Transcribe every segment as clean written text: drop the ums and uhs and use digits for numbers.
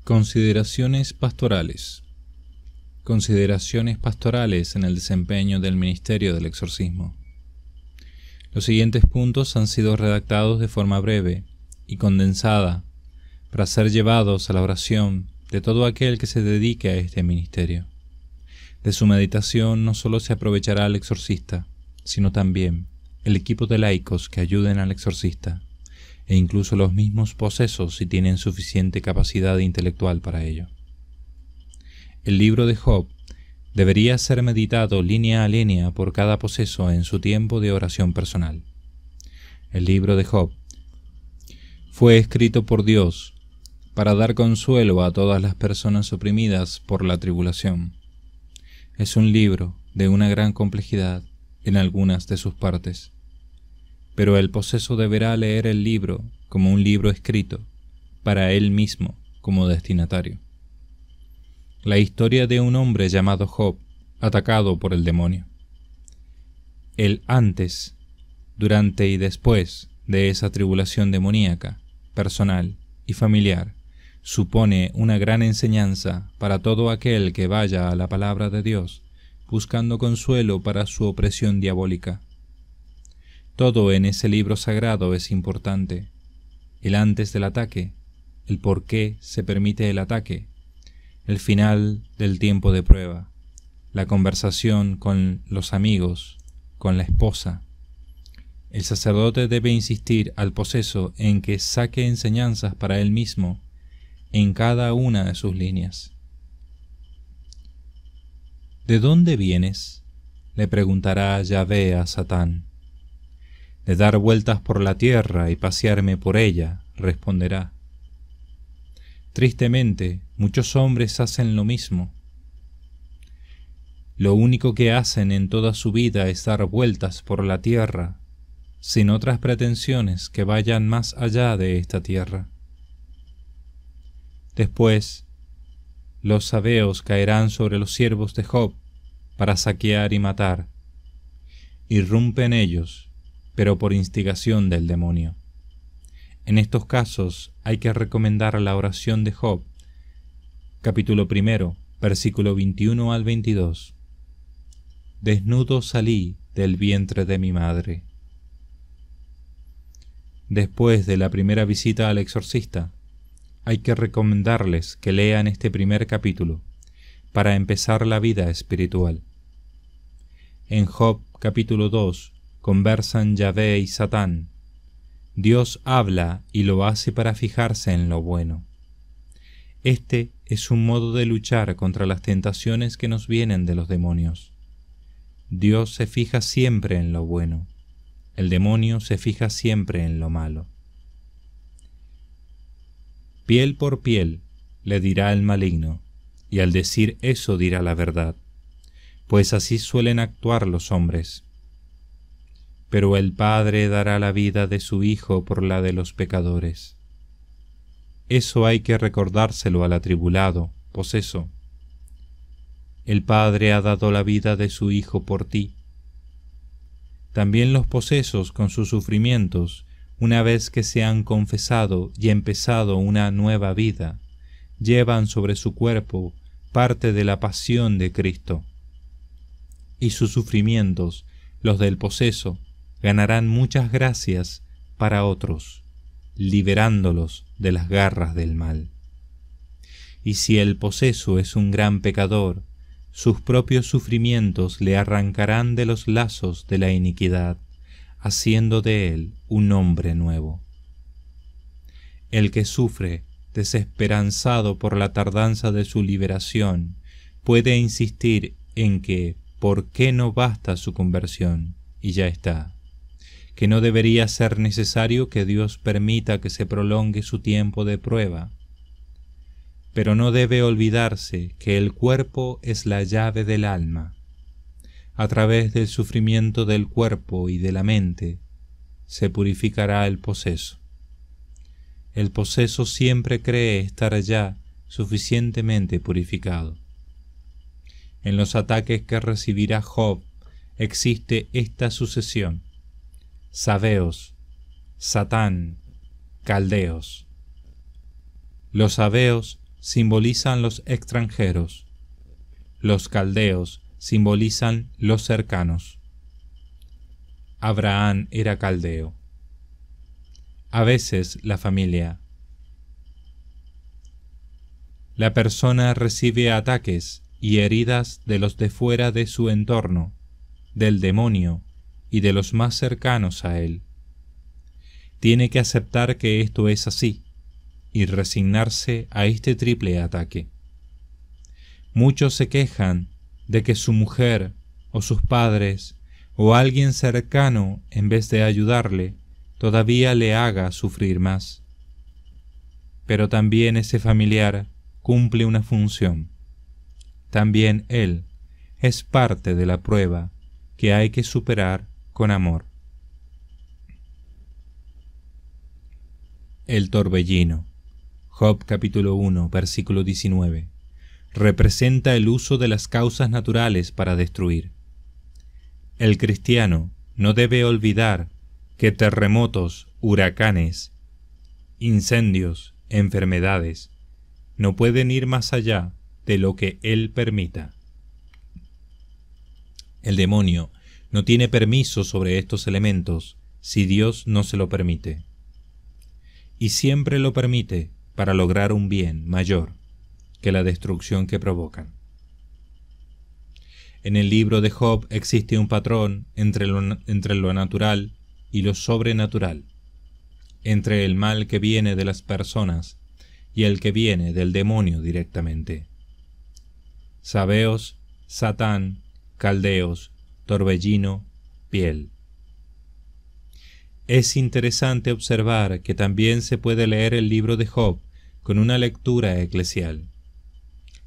Consideraciones pastorales. Consideraciones pastorales en el desempeño del ministerio del exorcismo. Los siguientes puntos han sido redactados de forma breve y condensada para ser llevados a la oración de todo aquel que se dedique a este ministerio. De su meditación no solo se aprovechará el exorcista, sino también el equipo de laicos que ayuden al exorcista, e incluso los mismos posesos si tienen suficiente capacidad intelectual para ello. El libro de Job debería ser meditado línea a línea por cada poseso en su tiempo de oración personal. El libro de Job fue escrito por Dios para dar consuelo a todas las personas oprimidas por la tribulación. Es un libro de una gran complejidad en algunas de sus partes, pero el poseso deberá leer el libro como un libro escrito para él mismo como destinatario. La historia de un hombre llamado Job, atacado por el demonio. El antes, durante y después de esa tribulación demoníaca, personal y familiar, supone una gran enseñanza para todo aquel que vaya a la palabra de Dios, buscando consuelo para su opresión diabólica. Todo en ese libro sagrado es importante. El antes del ataque, el por qué se permite el ataque, el final del tiempo de prueba, la conversación con los amigos, con la esposa. El sacerdote debe insistir al poseso en que saque enseñanzas para él mismo en cada una de sus líneas. ¿De dónde vienes?, le preguntará Yahvé a Satán. De dar vueltas por la tierra y pasearme por ella, responderá. Tristemente, muchos hombres hacen lo mismo. Lo único que hacen en toda su vida es dar vueltas por la tierra, sin otras pretensiones que vayan más allá de esta tierra. Después, los sabeos caerán sobre los siervos de Job para saquear y matar. Irrumpen ellos, pero por instigación del demonio. En estos casos hay que recomendar la oración de Job, capítulo 1, versículo 21 al 22. Desnudo salí del vientre de mi madre. Después de la primera visita al exorcista, hay que recomendarles que lean este primer capítulo para empezar la vida espiritual. En Job capítulo 2 conversan Yahvé y Satán. Dios habla y lo hace para fijarse en lo bueno. Este es un modo de luchar contra las tentaciones que nos vienen de los demonios. Dios se fija siempre en lo bueno. El demonio se fija siempre en lo malo. Piel por piel, le dirá el maligno, y al decir eso dirá la verdad, pues así suelen actuar los hombres. Pero el Padre dará la vida de su Hijo por la de los pecadores. Eso hay que recordárselo al atribulado, poseso. El Padre ha dado la vida de su Hijo por ti. También los posesos con sus sufrimientos, una vez que se han confesado y empezado una nueva vida, llevan sobre su cuerpo parte de la pasión de Cristo. Y sus sufrimientos, los del poseso, ganarán muchas gracias para otros, liberándolos de las garras del mal. Y si el poseso es un gran pecador, sus propios sufrimientos le arrancarán de los lazos de la iniquidad, haciendo de él un hombre nuevo. El que sufre, desesperanzado por la tardanza de su liberación, puede insistir en que ¿por qué no basta su conversión? Y ya está. Que no debería ser necesario que Dios permita que se prolongue su tiempo de prueba. Pero no debe olvidarse que el cuerpo es la llave del alma. A través del sufrimiento del cuerpo y de la mente se purificará el poseso. El poseso siempre cree estar ya suficientemente purificado. En los ataques que recibirá Job existe esta sucesión: sabeos, Satán, caldeos. Los sabeos simbolizan los extranjeros. Los caldeos simbolizan los cercanos. Abraham era caldeo. A veces la familia. La persona recibe ataques y heridas de los de fuera de su entorno, del demonio y de los más cercanos a él. Tiene que aceptar que esto es así y resignarse a este triple ataque. Muchos se quejan de que su mujer o sus padres o alguien cercano, en vez de ayudarle, todavía le haga sufrir más. Pero también ese familiar cumple una función. También él es parte de la prueba que hay que superar con amor. El torbellino. Job capítulo 1, versículo 19. Representa el uso de las causas naturales para destruir. El cristiano no debe olvidar que terremotos, huracanes, incendios, enfermedades, no pueden ir más allá de lo que él permita. El demonio no tiene permiso sobre estos elementos si Dios no se lo permite. Y siempre lo permite para lograr un bien mayor que la destrucción que provocan. En el libro de Job existe un patrón entre lo natural y lo sobrenatural, entre el mal que viene de las personas y el que viene del demonio directamente. Sabeos, Satán, caldeos, torbellino, piel. Es interesante observar que también se puede leer el libro de Job con una lectura eclesial.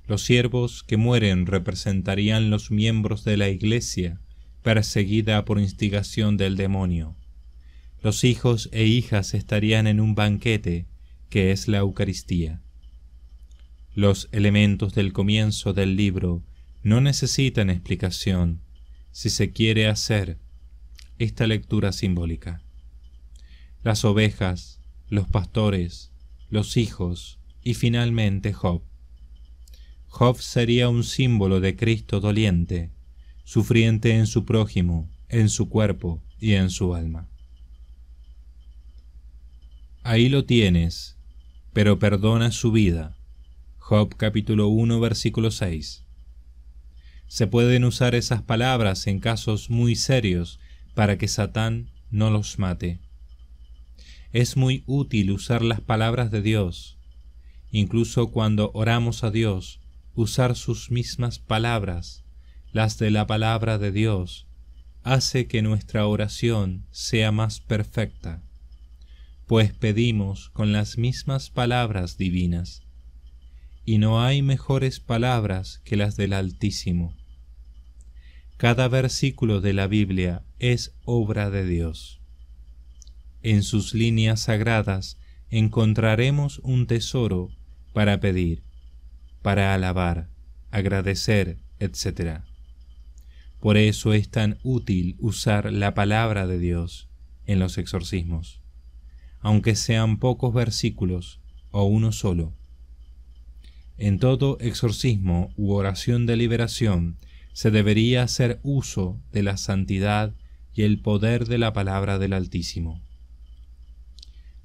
Los siervos que mueren representarían los miembros de la iglesia perseguida por instigación del demonio. Los hijos e hijas estarían en un banquete que es la Eucaristía. Los elementos del comienzo del libro no necesitan explicación si se quiere hacer esta lectura simbólica. Las ovejas, los pastores, los hijos y finalmente Job. Job sería un símbolo de Cristo doliente, sufriente en su prójimo, en su cuerpo y en su alma. Ahí lo tienes, pero perdona su vida. Job capítulo 1 versículo 6. Se pueden usar esas palabras en casos muy serios para que Satán no los mate. Es muy útil usar las palabras de Dios. Incluso cuando oramos a Dios, usar sus mismas palabras, las de la palabra de Dios, hace que nuestra oración sea más perfecta, pues pedimos con las mismas palabras divinas, y no hay mejores palabras que las del Altísimo. Cada versículo de la Biblia es obra de Dios. En sus líneas sagradas encontraremos un tesoro para pedir, para alabar, agradecer, etc. Por eso es tan útil usar la palabra de Dios en los exorcismos, aunque sean pocos versículos o uno solo. En todo exorcismo u oración de liberación se debería hacer uso de la santidad y el poder de la palabra del Altísimo.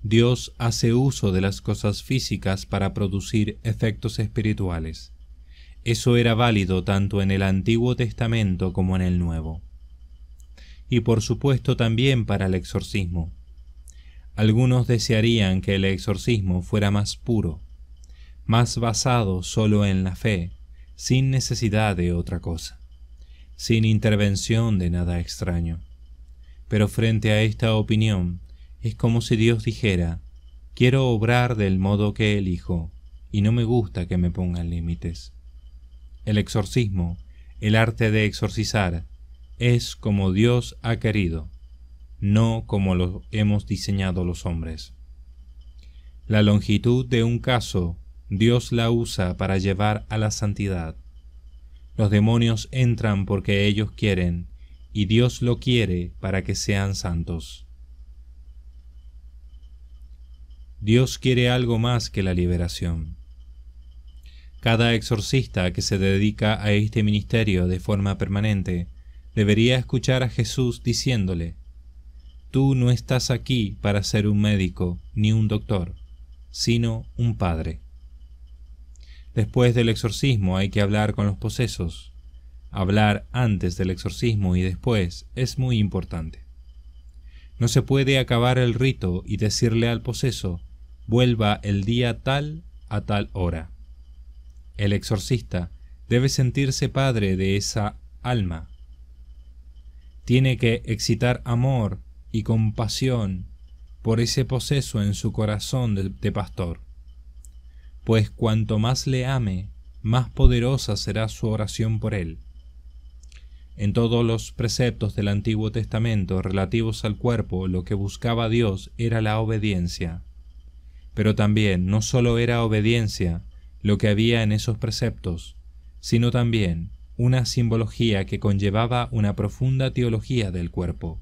Dios hace uso de las cosas físicas para producir efectos espirituales. Eso era válido tanto en el Antiguo Testamento como en el Nuevo. Y por supuesto también para el exorcismo. Algunos desearían que el exorcismo fuera más puro, más basado solo en la fe, sin necesidad de otra cosa, sin intervención de nada extraño. Pero frente a esta opinión, es como si Dios dijera: quiero obrar del modo que elijo, y no me gusta que me pongan límites. El exorcismo, el arte de exorcizar, es como Dios ha querido, no como lo hemos diseñado los hombres. La longitud de un caso, Dios la usa para llevar a la santidad. Los demonios entran porque ellos quieren, y Dios lo quiere para que sean santos. Dios quiere algo más que la liberación. Cada exorcista que se dedica a este ministerio de forma permanente debería escuchar a Jesús diciéndole: tú no estás aquí para ser un médico ni un doctor, sino un padre. Después del exorcismo hay que hablar con los posesos. Hablar antes del exorcismo y después es muy importante. No se puede acabar el rito y decirle al poseso: vuelva el día tal a tal hora. El exorcista debe sentirse padre de esa alma. Tiene que excitar amor y compasión por ese poseso en su corazón de pastor, pues cuanto más le ame, más poderosa será su oración por él. En todos los preceptos del Antiguo Testamento relativos al cuerpo, lo que buscaba Dios era la obediencia. Pero también no solo era obediencia lo que había en esos preceptos, sino también una simbología que conllevaba una profunda teología del cuerpo.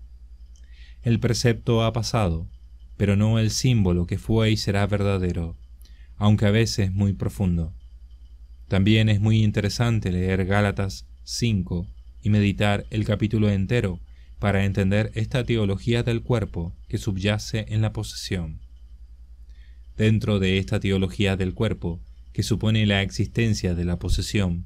El precepto ha pasado, pero no el símbolo que fue y será verdadero, aunque a veces muy profundo. También es muy interesante leer Gálatas 5 y meditar el capítulo entero para entender esta teología del cuerpo que subyace en la posesión. Dentro de esta teología del cuerpo, que supone la existencia de la posesión,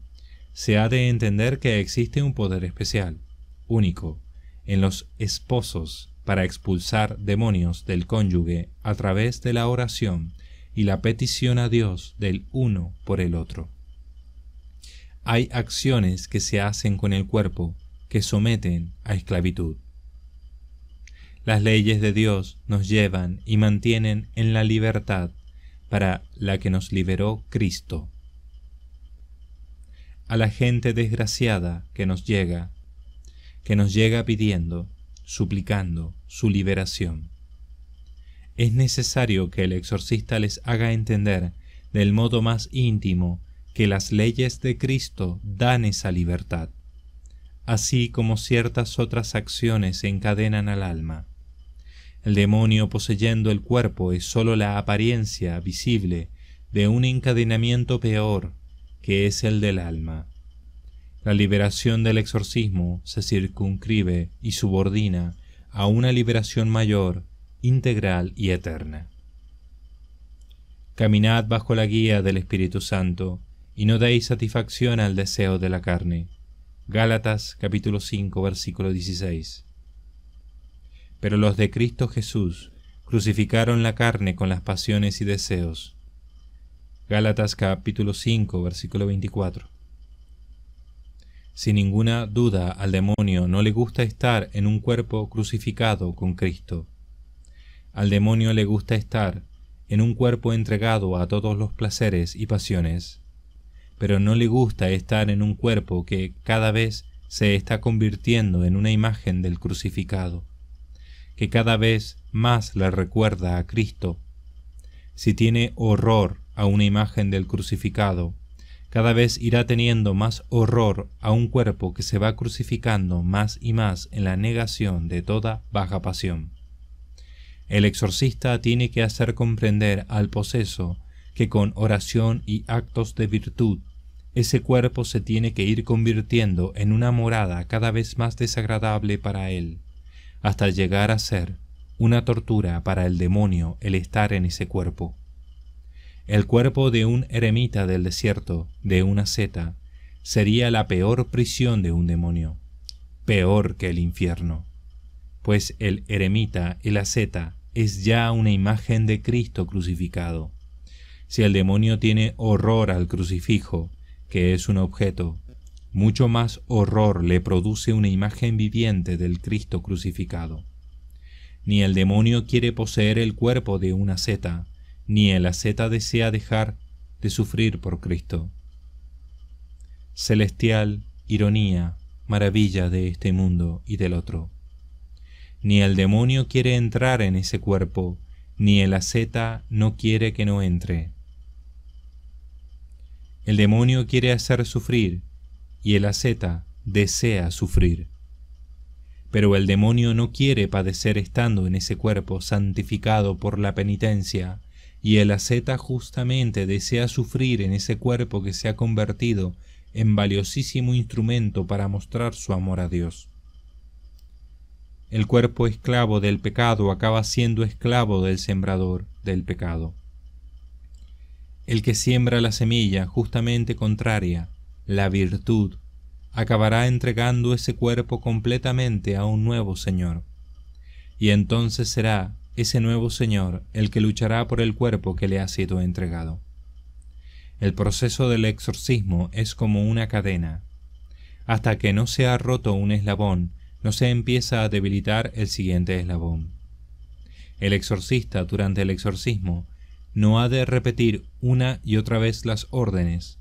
se ha de entender que existe un poder especial, único, en los esposos para expulsar demonios del cónyuge a través de la oración y la petición a Dios del uno por el otro. Hay acciones que se hacen con el cuerpo que someten a esclavitud. Las leyes de Dios nos llevan y mantienen en la libertad para la que nos liberó Cristo. A la gente desgraciada que nos llega pidiendo, suplicando su liberación, es necesario que el exorcista les haga entender del modo más íntimo que las leyes de Cristo dan esa libertad, así como ciertas otras acciones encadenan al alma. El demonio poseyendo el cuerpo es sólo la apariencia visible de un encadenamiento peor, que es el del alma. La liberación del exorcismo se circunscribe y subordina a una liberación mayor, integral y eterna. Caminad bajo la guía del Espíritu Santo, y no deis satisfacción al deseo de la carne. Gálatas capítulo 5 versículo 16. Pero los de Cristo Jesús crucificaron la carne con las pasiones y deseos. Gálatas capítulo 5 versículo 24. Sin ninguna duda al demonio no le gusta estar en un cuerpo crucificado con Cristo. Al demonio le gusta estar en un cuerpo entregado a todos los placeres y pasiones, pero no le gusta estar en un cuerpo que cada vez se está convirtiendo en una imagen del crucificado, que cada vez más le recuerda a Cristo. Si tiene horror a una imagen del crucificado, cada vez irá teniendo más horror a un cuerpo que se va crucificando más y más en la negación de toda baja pasión. El exorcista tiene que hacer comprender al poseso que con oración y actos de virtud ese cuerpo se tiene que ir convirtiendo en una morada cada vez más desagradable para él, hasta llegar a ser una tortura para el demonio el estar en ese cuerpo. El cuerpo de un eremita del desierto, de una asceta, sería la peor prisión de un demonio, peor que el infierno, pues el eremita, el asceta, es ya una imagen de Cristo crucificado. Si el demonio tiene horror al crucifijo, que es un objeto, mucho más horror le produce una imagen viviente del Cristo crucificado. Ni el demonio quiere poseer el cuerpo de una asceta, ni el asceta desea dejar de sufrir por Cristo. Celestial ironía, maravilla de este mundo y del otro. Ni el demonio quiere entrar en ese cuerpo, ni el asceta no quiere que no entre. El demonio quiere hacer sufrir, y el asceta desea sufrir. Pero el demonio no quiere padecer estando en ese cuerpo santificado por la penitencia, y el asceta justamente desea sufrir en ese cuerpo que se ha convertido en valiosísimo instrumento para mostrar su amor a Dios. El cuerpo esclavo del pecado acaba siendo esclavo del sembrador del pecado. El que siembra la semilla justamente contraria, la virtud, acabará entregando ese cuerpo completamente a un nuevo Señor. Y entonces será ese nuevo Señor el que luchará por el cuerpo que le ha sido entregado. El proceso del exorcismo es como una cadena. Hasta que no se ha roto un eslabón, no se empieza a debilitar el siguiente eslabón. El exorcista durante el exorcismo no ha de repetir una y otra vez las órdenes,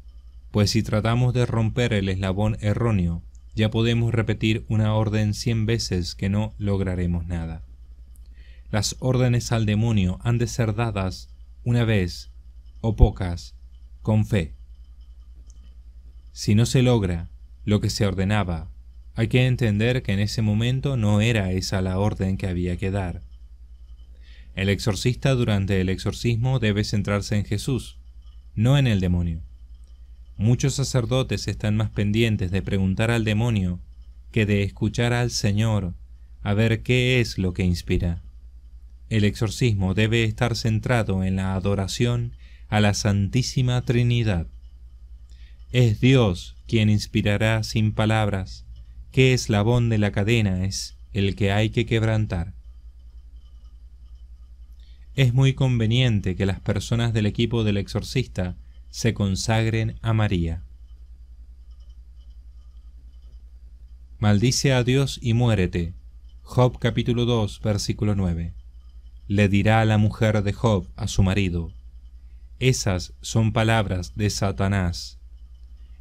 pues si tratamos de romper el eslabón erróneo, ya podemos repetir una orden 100 veces que no lograremos nada. Las órdenes al demonio han de ser dadas una vez, o pocas, con fe. Si no se logra lo que se ordenaba, hay que entender que en ese momento no era esa la orden que había que dar. El exorcista durante el exorcismo debe centrarse en Jesús, no en el demonio. Muchos sacerdotes están más pendientes de preguntar al demonio que de escuchar al Señor a ver qué es lo que inspira. El exorcismo debe estar centrado en la adoración a la Santísima Trinidad. Es Dios quien inspirará sin palabras qué eslabón de la cadena es el que hay que quebrantar. Es muy conveniente que las personas del equipo del exorcista se consagren a María. Maldice a Dios y muérete. Job capítulo 2, versículo 9. Le dirá la mujer de Job a su marido. Esas son palabras de Satanás.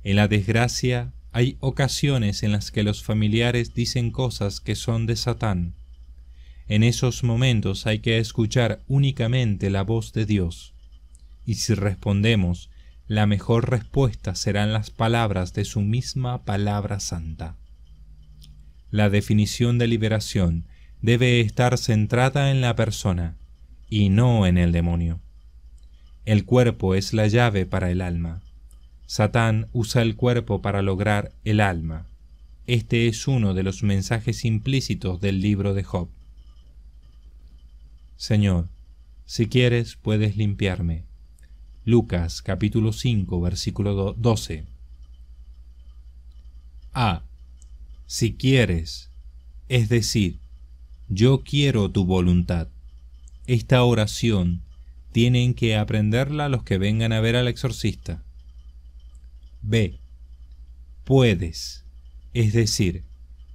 En la desgracia hay ocasiones en las que los familiares dicen cosas que son de Satán. En esos momentos hay que escuchar únicamente la voz de Dios. Y si respondemos, la mejor respuesta serán las palabras de su misma palabra santa. La definición de liberación debe estar centrada en la persona y no en el demonio. El cuerpo es la llave para el alma. Satán usa el cuerpo para lograr el alma. Este es uno de los mensajes implícitos del libro de Job. Señor, si quieres puedes limpiarme. Lucas capítulo 5 versículo 12. A. Si quieres, es decir, yo quiero tu voluntad. Esta oración tienen que aprenderla los que vengan a ver al exorcista. B. Puedes, es decir,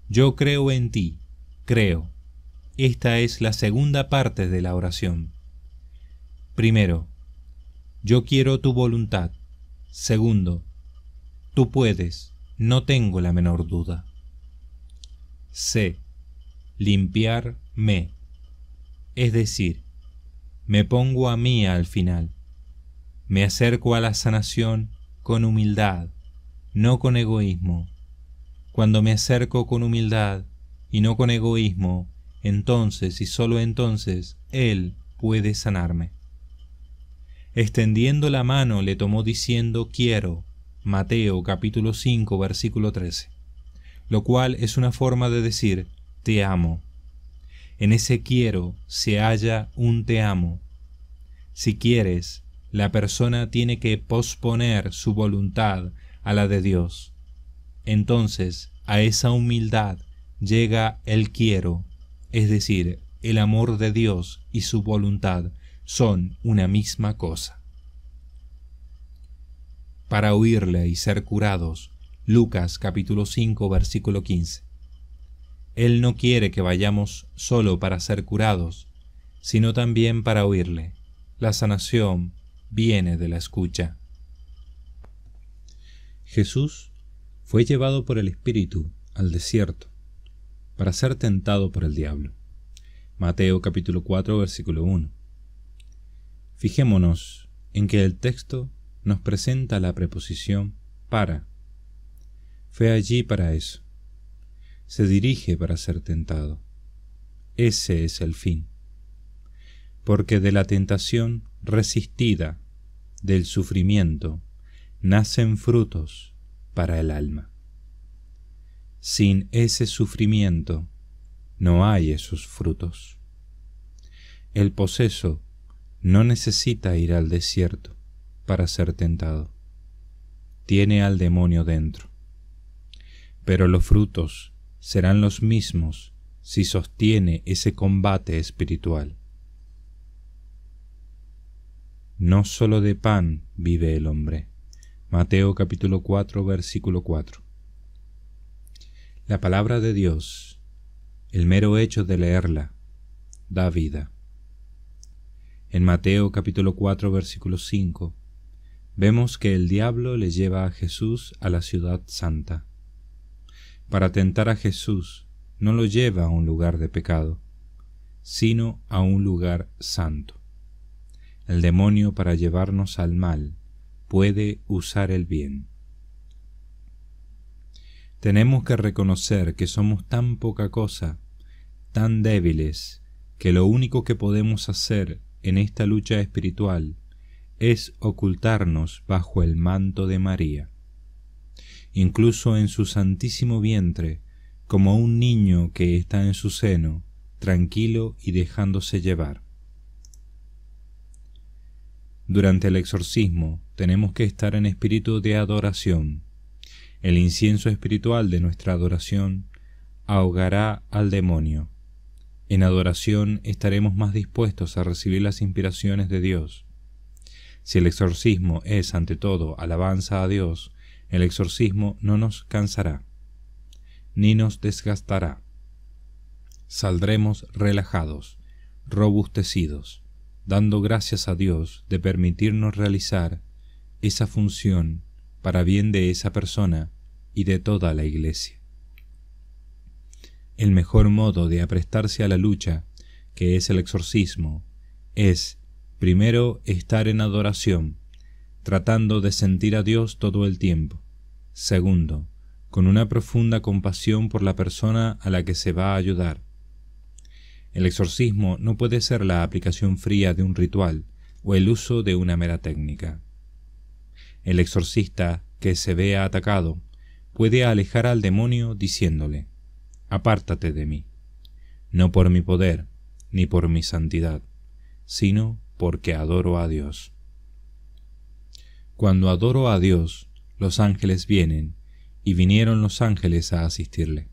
yo creo en ti, creo. Esta es la segunda parte de la oración. Primero, yo quiero tu voluntad. Segundo, tú puedes, no tengo la menor duda. C. Limpiarme. Es decir, me pongo a mí al final. Me acerco a la sanación con humildad, no con egoísmo. Cuando me acerco con humildad y no con egoísmo, entonces y solo entonces Él puede sanarme. Extendiendo la mano le tomó diciendo quiero, Mateo capítulo 5 versículo 13, lo cual es una forma de decir te amo. En ese quiero se halla un te amo. Si quieres, la persona tiene que posponer su voluntad a la de Dios. Entonces, a esa humildad llega el quiero, es decir, el amor de Dios y su voluntad son una misma cosa. Para oírle y ser curados, Lucas capítulo 5 versículo 15. Él no quiere que vayamos solo para ser curados, sino también para oírle. La sanación viene de la escucha. Jesús fue llevado por el Espíritu al desierto para ser tentado por el diablo. Mateo capítulo 4 versículo 1. Fijémonos en que el texto nos presenta la preposición para. Fue allí para eso. Se dirige para ser tentado. Ese es el fin. Porque de la tentación resistida del sufrimiento nacen frutos para el alma. Sin ese sufrimiento no hay esos frutos. El poseso no necesita ir al desierto para ser tentado. Tiene al demonio dentro. Pero los frutos serán los mismos si sostiene ese combate espiritual. No solo de pan vive el hombre. Mateo capítulo 4, versículo 4. La palabra de Dios, el mero hecho de leerla, da vida. En Mateo capítulo 4, versículo 5, vemos que el diablo le lleva a Jesús a la ciudad santa. Para tentar a Jesús no lo lleva a un lugar de pecado, sino a un lugar santo. El demonio, para llevarnos al mal, puede usar el bien. Tenemos que reconocer que somos tan poca cosa, tan débiles, que lo único que podemos hacer en esta lucha espiritual es ocultarnos bajo el manto de María, incluso en su santísimo vientre, como un niño que está en su seno, tranquilo y dejándose llevar. Durante el exorcismo tenemos que estar en espíritu de adoración. El incienso espiritual de nuestra adoración ahogará al demonio. En adoración estaremos más dispuestos a recibir las inspiraciones de Dios. Si el exorcismo es ante todo alabanza a Dios, el exorcismo no nos cansará, ni nos desgastará. Saldremos relajados, robustecidos, dando gracias a Dios de permitirnos realizar esa función para bien de esa persona y de toda la Iglesia. El mejor modo de aprestarse a la lucha, que es el exorcismo, es, primero, estar en adoración, tratando de sentir a Dios todo el tiempo. Segundo, con una profunda compasión por la persona a la que se va a ayudar. El exorcismo no puede ser la aplicación fría de un ritual o el uso de una mera técnica. El exorcista que se vea atacado puede alejar al demonio diciéndole: «Apártate de mí, no por mi poder ni por mi santidad, sino porque adoro a Dios». Cuando adoro a Dios, los ángeles vienen, y vinieron los ángeles a asistirle.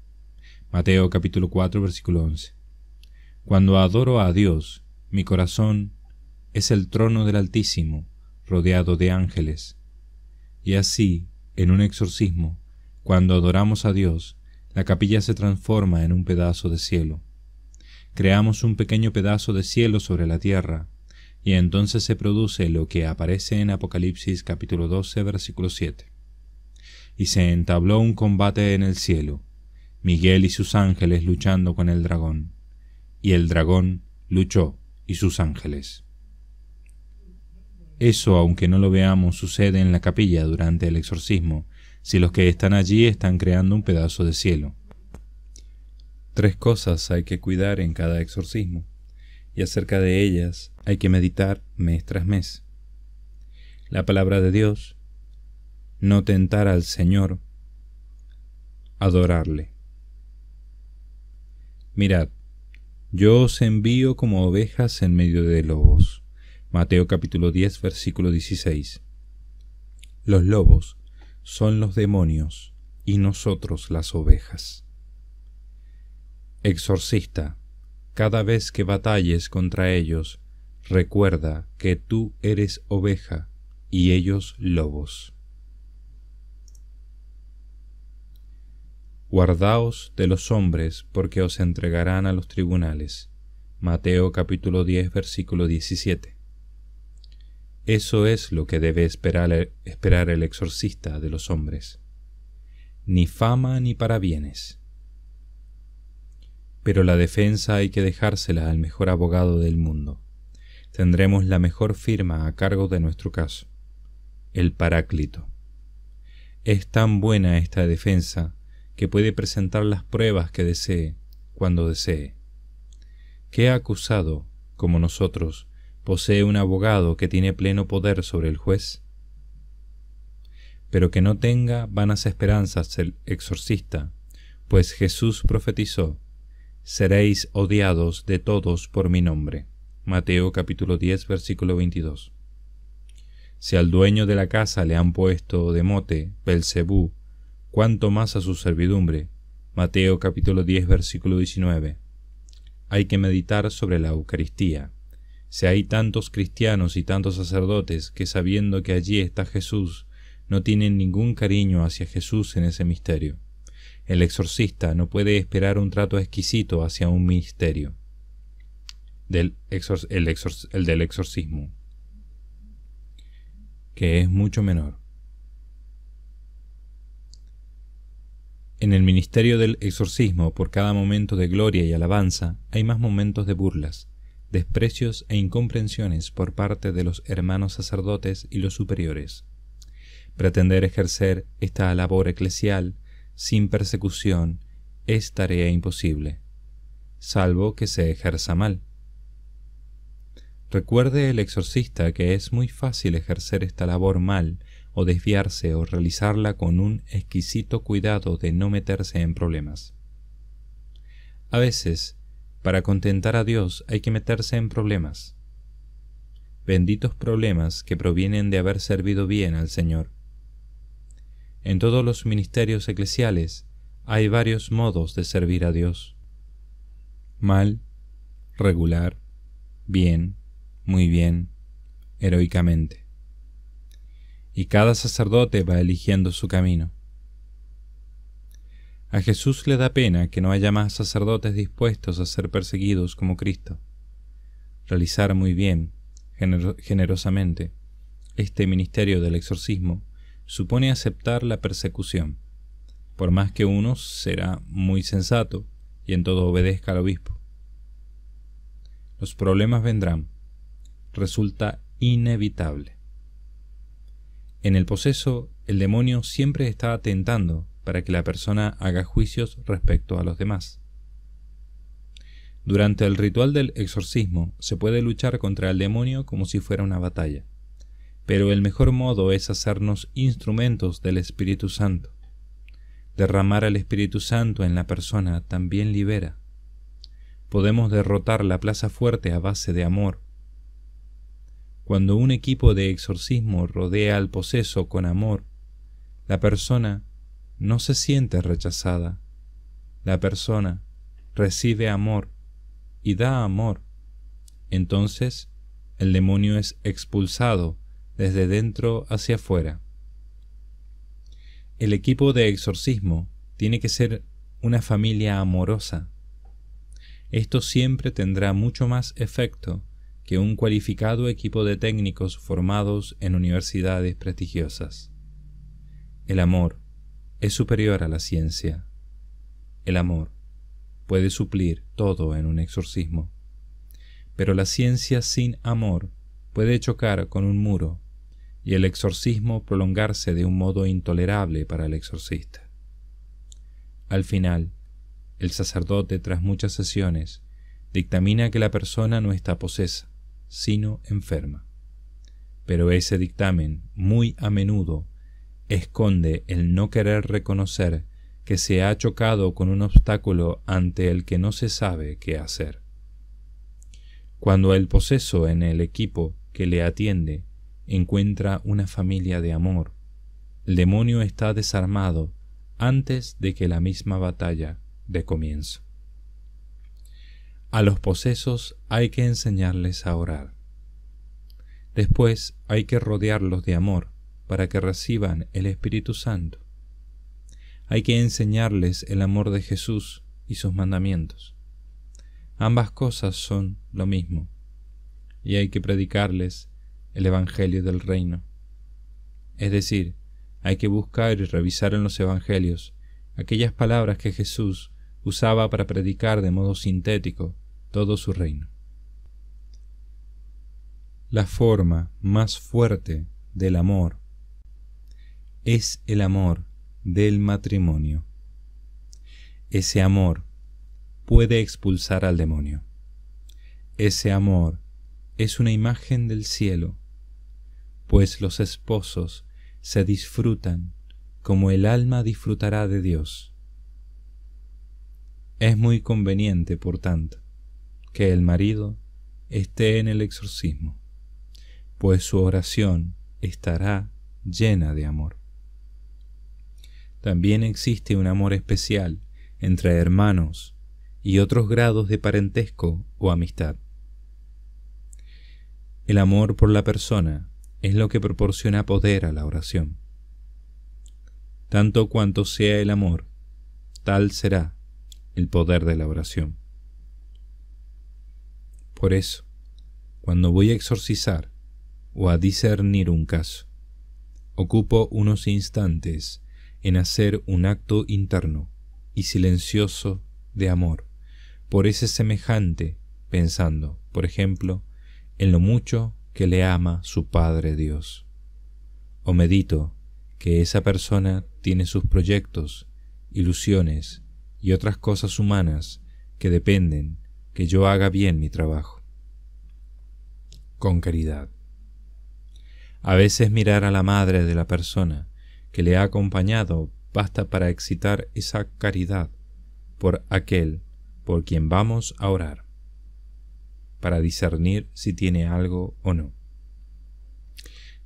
Mateo capítulo 4, versículo 11. Cuando adoro a Dios, mi corazón es el trono del Altísimo, rodeado de ángeles. Y así, en un exorcismo, cuando adoramos a Dios, la capilla se transforma en un pedazo de cielo. Creamos un pequeño pedazo de cielo sobre la tierra, y entonces se produce lo que aparece en Apocalipsis capítulo 12, versículo 7. Y se entabló un combate en el cielo, Miguel y sus ángeles luchando con el dragón, y el dragón luchó y sus ángeles. Eso, aunque no lo veamos, sucede en la capilla durante el exorcismo, si los que están allí están creando un pedazo de cielo. 3 cosas hay que cuidar en cada exorcismo, y acerca de ellas hay que meditar mes tras mes. La palabra de Dios, no tentar al Señor, adorarle. Mirad, yo os envío como ovejas en medio de lobos. Mateo capítulo 10, versículo 16. Los lobos son los demonios y nosotros las ovejas. Exorcista, cada vez que batalles contra ellos, recuerda que tú eres oveja y ellos lobos. Guardaos de los hombres, porque os entregarán a los tribunales. Mateo capítulo 10, versículo 17. Eso es lo que debe esperar el exorcista de los hombres. Ni fama ni parabienes. Pero la defensa hay que dejársela al mejor abogado del mundo. Tendremos la mejor firma a cargo de nuestro caso, el Paráclito. Es tan buena esta defensa que puede presentar las pruebas que desee, cuando desee. ¿Qué acusado, como nosotros, posee un abogado que tiene pleno poder sobre el juez. Pero que no tenga vanas esperanzas el exorcista, pues Jesús profetizó: seréis odiados de todos por mi nombre. Mateo capítulo 10, versículo 22. Si al dueño de la casa le han puesto de mote Belcebú, cuánto más a su servidumbre. Mateo capítulo 10, versículo 19. Hay que meditar sobre la Eucaristía. Si hay tantos cristianos y tantos sacerdotes que, sabiendo que allí está Jesús, no tienen ningún cariño hacia Jesús en ese misterio, el exorcista no puede esperar un trato exquisito hacia un misterio, el del exorcismo, que es mucho menor. En el ministerio del exorcismo, por cada momento de gloria y alabanza, hay más momentos de burlas, desprecios e incomprensiones por parte de los hermanos sacerdotes y los superiores. Pretender ejercer esta labor eclesial sin persecución es tarea imposible, salvo que se ejerza mal. Recuerde el exorcista que es muy fácil ejercer esta labor mal, o desviarse o realizarla con un exquisito cuidado de no meterse en problemas. A veces, para contentar a Dios hay que meterse en problemas. Benditos problemas que provienen de haber servido bien al Señor. En todos los ministerios eclesiales hay varios modos de servir a Dios: mal, regular, bien, muy bien, heroicamente. Y cada sacerdote va eligiendo su camino. A Jesús le da pena que no haya más sacerdotes dispuestos a ser perseguidos como Cristo. Realizar muy bien, generosamente, este ministerio del exorcismo supone aceptar la persecución, por más que uno será muy sensato y en todo obedezca al obispo. Los problemas vendrán, resulta inevitable. En el poseso, el demonio siempre está tentando para que la persona haga juicios respecto a los demás. Durante el ritual del exorcismo se puede luchar contra el demonio como si fuera una batalla, pero el mejor modo es hacernos instrumentos del Espíritu Santo. Derramar al Espíritu Santo en la persona también libera. Podemos derrotar la plaza fuerte a base de amor. Cuando un equipo de exorcismo rodea al poseso con amor, la persona no se siente rechazada. La persona recibe amor y da amor. Entonces, el demonio es expulsado desde dentro hacia afuera. El equipo de exorcismo tiene que ser una familia amorosa. Esto siempre tendrá mucho más efecto que un cualificado equipo de técnicos formados en universidades prestigiosas. El amor es superior a la ciencia. El amor puede suplir todo en un exorcismo. Pero la ciencia sin amor puede chocar con un muro y el exorcismo prolongarse de un modo intolerable para el exorcista. Al final, el sacerdote, tras muchas sesiones, dictamina que la persona no está posesa, sino enferma. Pero ese dictamen, muy a menudo, esconde el no querer reconocer que se ha chocado con un obstáculo ante el que no se sabe qué hacer. Cuando el poseso en el equipo que le atiende encuentra una familia de amor, el demonio está desarmado antes de que la misma batalla dé comienzo. A los posesos hay que enseñarles a orar. Después hay que rodearlos de amor para que reciban el Espíritu Santo. Hay que enseñarles el amor de Jesús y sus mandamientos. Ambas cosas son lo mismo, y hay que predicarles el Evangelio del Reino. Es decir, hay que buscar y revisar en los Evangelios aquellas palabras que Jesús usaba para predicar de modo sintético todo su reino. La forma más fuerte del amor es el amor del matrimonio. Ese amor puede expulsar al demonio. Ese amor es una imagen del cielo, pues los esposos se disfrutan como el alma disfrutará de Dios. Es muy conveniente, por tanto, que el marido esté en el exorcismo, pues su oración estará llena de amor. También existe un amor especial entre hermanos y otros grados de parentesco o amistad. El amor por la persona es lo que proporciona poder a la oración. Tanto cuanto sea el amor, tal será el poder de la oración. Por eso, cuando voy a exorcizar o a discernir un caso, ocupo unos instantes en hacer un acto interno y silencioso de amor por ese semejante, pensando, por ejemplo, en lo mucho que le ama su Padre Dios. O medito que esa persona tiene sus proyectos, ilusiones y otras cosas humanas que dependen que yo haga bien mi trabajo. Con caridad. A veces mirar a la madre de la persona que le ha acompañado basta para excitar esa caridad por aquel por quien vamos a orar, para discernir si tiene algo o no.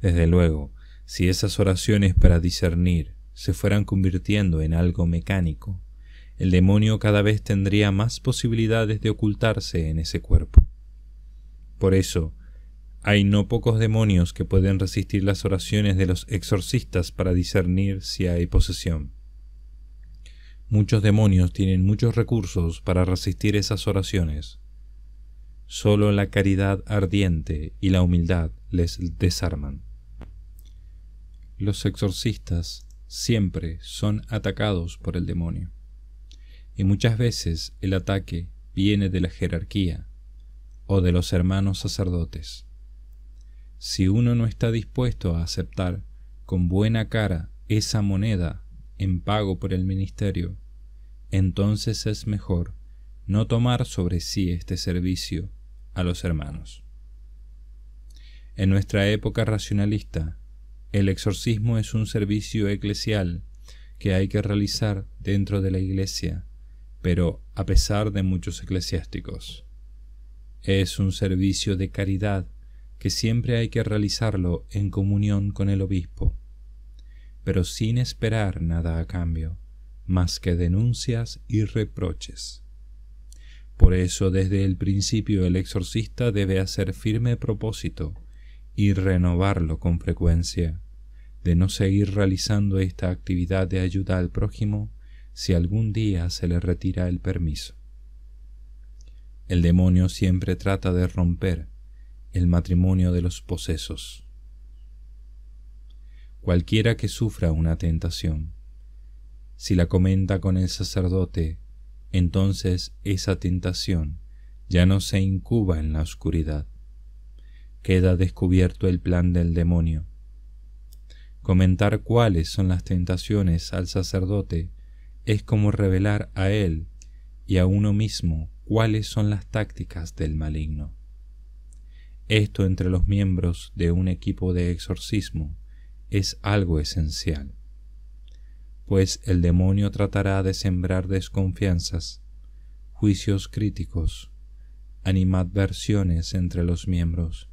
Desde luego, si esas oraciones para discernir se fueran convirtiendo en algo mecánico, el demonio cada vez tendría más posibilidades de ocultarse en ese cuerpo. Por eso, hay no pocos demonios que pueden resistir las oraciones de los exorcistas para discernir si hay posesión. Muchos demonios tienen muchos recursos para resistir esas oraciones. Solo la caridad ardiente y la humildad les desarman. Los exorcistas siempre son atacados por el demonio, y muchas veces el ataque viene de la jerarquía o de los hermanos sacerdotes. Si uno no está dispuesto a aceptar con buena cara esa moneda en pago por el ministerio, entonces es mejor no tomar sobre sí este servicio a los hermanos. En nuestra época racionalista, el exorcismo es un servicio eclesial que hay que realizar dentro de la iglesia, pero a pesar de muchos eclesiásticos. Es un servicio de caridad que siempre hay que realizarlo en comunión con el obispo, pero sin esperar nada a cambio, más que denuncias y reproches. Por eso desde el principio el exorcista debe hacer firme propósito y renovarlo con frecuencia, de no seguir realizando esta actividad de ayuda al prójimo si algún día se le retira el permiso. El demonio siempre trata de romper el matrimonio de los posesos. Cualquiera que sufra una tentación, si la comenta con el sacerdote, entonces esa tentación ya no se incuba en la oscuridad. Queda descubierto el plan del demonio. Comentar cuáles son las tentaciones al sacerdote es como revelar a él y a uno mismo cuáles son las tácticas del maligno. Esto entre los miembros de un equipo de exorcismo es algo esencial, pues el demonio tratará de sembrar desconfianzas, juicios críticos, animadversiones entre los miembros.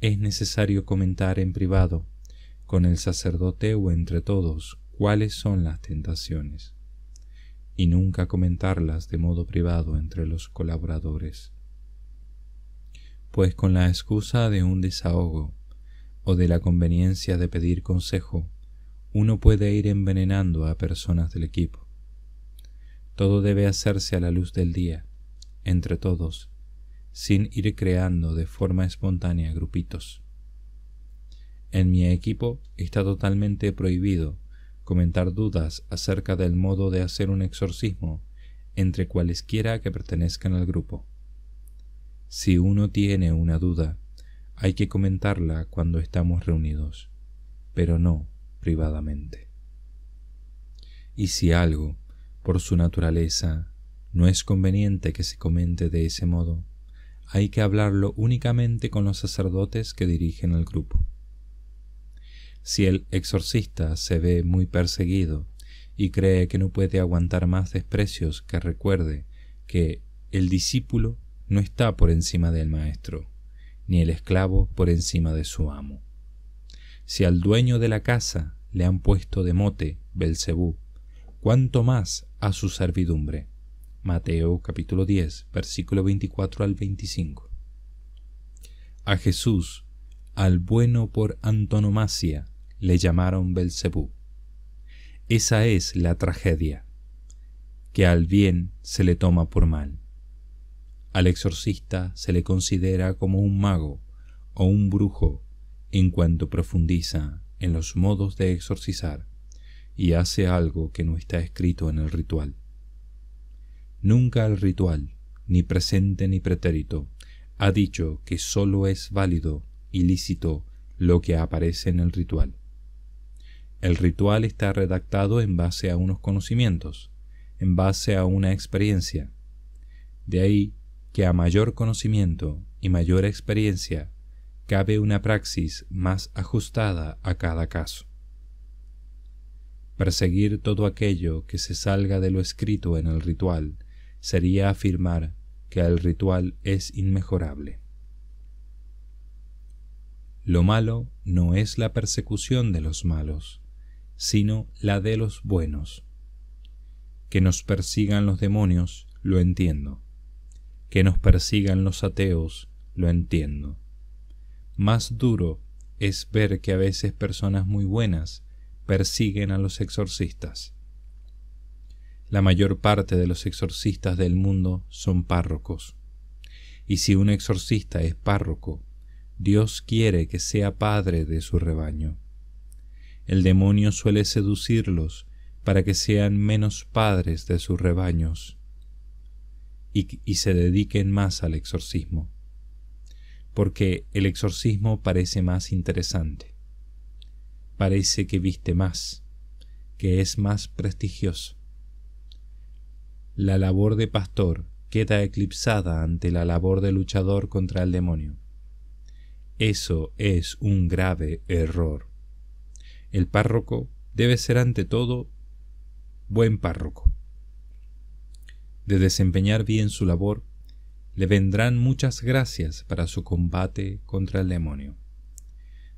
Es necesario comentar en privado con el sacerdote o entre todos cuáles son las tentaciones, y nunca comentarlas de modo privado entre los colaboradores, pues con la excusa de un desahogo o de la conveniencia de pedir consejo, uno puede ir envenenando a personas del equipo. Todo debe hacerse a la luz del día, entre todos, sin ir creando de forma espontánea grupitos. En mi equipo está totalmente prohibido comentar dudas acerca del modo de hacer un exorcismo entre cualesquiera que pertenezcan al grupo. Si uno tiene una duda, hay que comentarla cuando estamos reunidos, pero no privadamente. Y si algo, por su naturaleza, no es conveniente que se comente de ese modo, hay que hablarlo únicamente con los sacerdotes que dirigen el grupo. Si el exorcista se ve muy perseguido y cree que no puede aguantar más desprecios, que recuerde que el discípulo no está por encima del maestro, ni el esclavo por encima de su amo. Si al dueño de la casa le han puesto de mote Belcebú, ¿cuánto más a su servidumbre? Mateo capítulo 10, versículo 24 al 25. A Jesús, al bueno por antonomasia, le llamaron Belcebú. Esa es la tragedia, que al bien se le toma por mal. Al exorcista se le considera como un mago o un brujo en cuanto profundiza en los modos de exorcizar y hace algo que no está escrito en el ritual. Nunca el ritual, ni presente ni pretérito, ha dicho que sólo es válido y lícito lo que aparece en el ritual. El ritual está redactado en base a unos conocimientos, en base a una experiencia. De ahí que a mayor conocimiento y mayor experiencia cabe una praxis más ajustada a cada caso. Perseguir todo aquello que se salga de lo escrito en el ritual sería afirmar que el ritual es inmejorable. Lo malo no es la persecución de los malos, sino la de los buenos. Que nos persigan los demonios, lo entiendo. Que nos persigan los ateos, lo entiendo. Más duro es ver que a veces personas muy buenas persiguen a los exorcistas. La mayor parte de los exorcistas del mundo son párrocos. Y si un exorcista es párroco, Dios quiere que sea padre de su rebaño. El demonio suele seducirlos para que sean menos padres de sus rebaños y se dediquen más al exorcismo, porque el exorcismo parece más interesante, parece que viste más, que es más prestigioso. La labor de pastor queda eclipsada ante la labor de luchador contra el demonio. Eso es un grave error. El párroco debe ser ante todo buen párroco. De desempeñar bien su labor, le vendrán muchas gracias para su combate contra el demonio.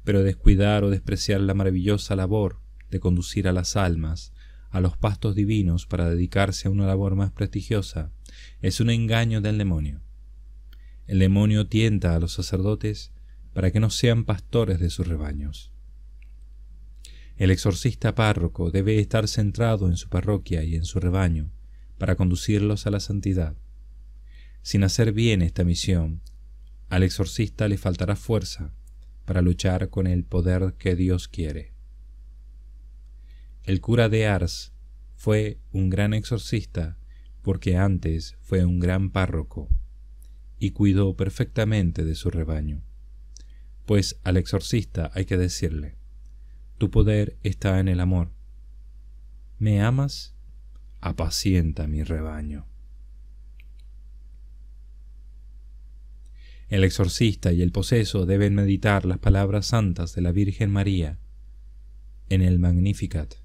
Pero descuidar o despreciar la maravillosa labor de conducir a las almas a los pastos divinos para dedicarse a una labor más prestigiosa es un engaño del demonio. El demonio tienta a los sacerdotes para que no sean pastores de sus rebaños. El exorcista párroco debe estar centrado en su parroquia y en su rebaño para conducirlos a la santidad. Sin hacer bien esta misión, al exorcista le faltará fuerza para luchar con el poder que Dios quiere. El cura de Ars fue un gran exorcista porque antes fue un gran párroco y cuidó perfectamente de su rebaño. Pues al exorcista hay que decirle: tu poder está en el amor. ¿Me amas? Apacienta mi rebaño. El exorcista y el poseso deben meditar las palabras santas de la Virgen María en el Magnificat.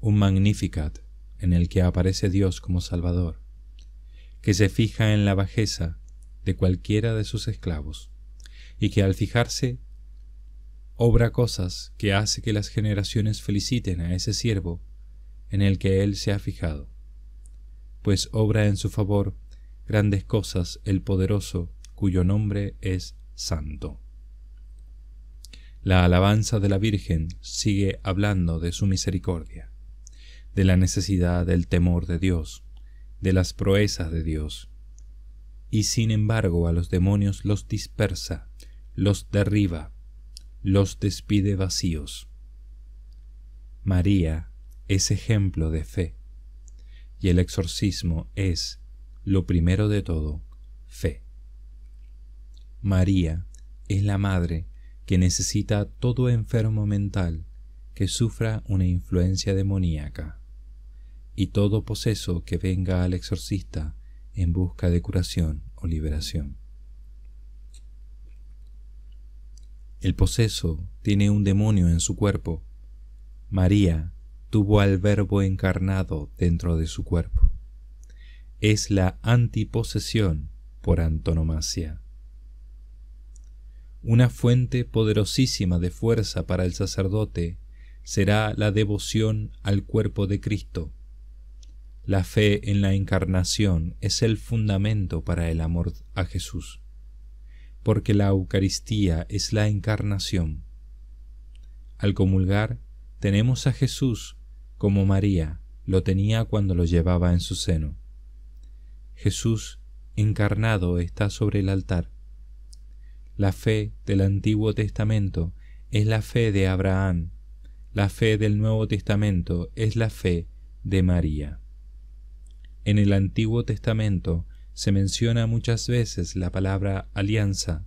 Un Magnificat en el que aparece Dios como Salvador, que se fija en la bajeza de cualquiera de sus esclavos y que al fijarse obra cosas que hace que las generaciones feliciten a ese siervo en el que él se ha fijado, pues obra en su favor grandes cosas el poderoso cuyo nombre es Santo. La alabanza de la Virgen sigue hablando de su misericordia, de la necesidad del temor de Dios, de las proezas de Dios, y sin embargo a los demonios los dispersa, los derriba, los despide vacíos. María es ejemplo de fe, y el exorcismo es, lo primero de todo, fe. María es la madre que necesita todo enfermo mental que sufra una influencia demoníaca, y todo poseso que venga al exorcista en busca de curación o liberación. El poseso tiene un demonio en su cuerpo. María tuvo al Verbo encarnado dentro de su cuerpo. Es la antiposesión por antonomasia. Una fuente poderosísima de fuerza para el sacerdote será la devoción al cuerpo de Cristo. La fe en la encarnación es el fundamento para el amor a Jesús, porque la Eucaristía es la encarnación. Al comulgar, tenemos a Jesús como María lo tenía cuando lo llevaba en su seno. Jesús encarnado está sobre el altar. La fe del Antiguo Testamento es la fe de Abraham. La fe del Nuevo Testamento es la fe de María. En el Antiguo Testamento se menciona muchas veces la palabra alianza.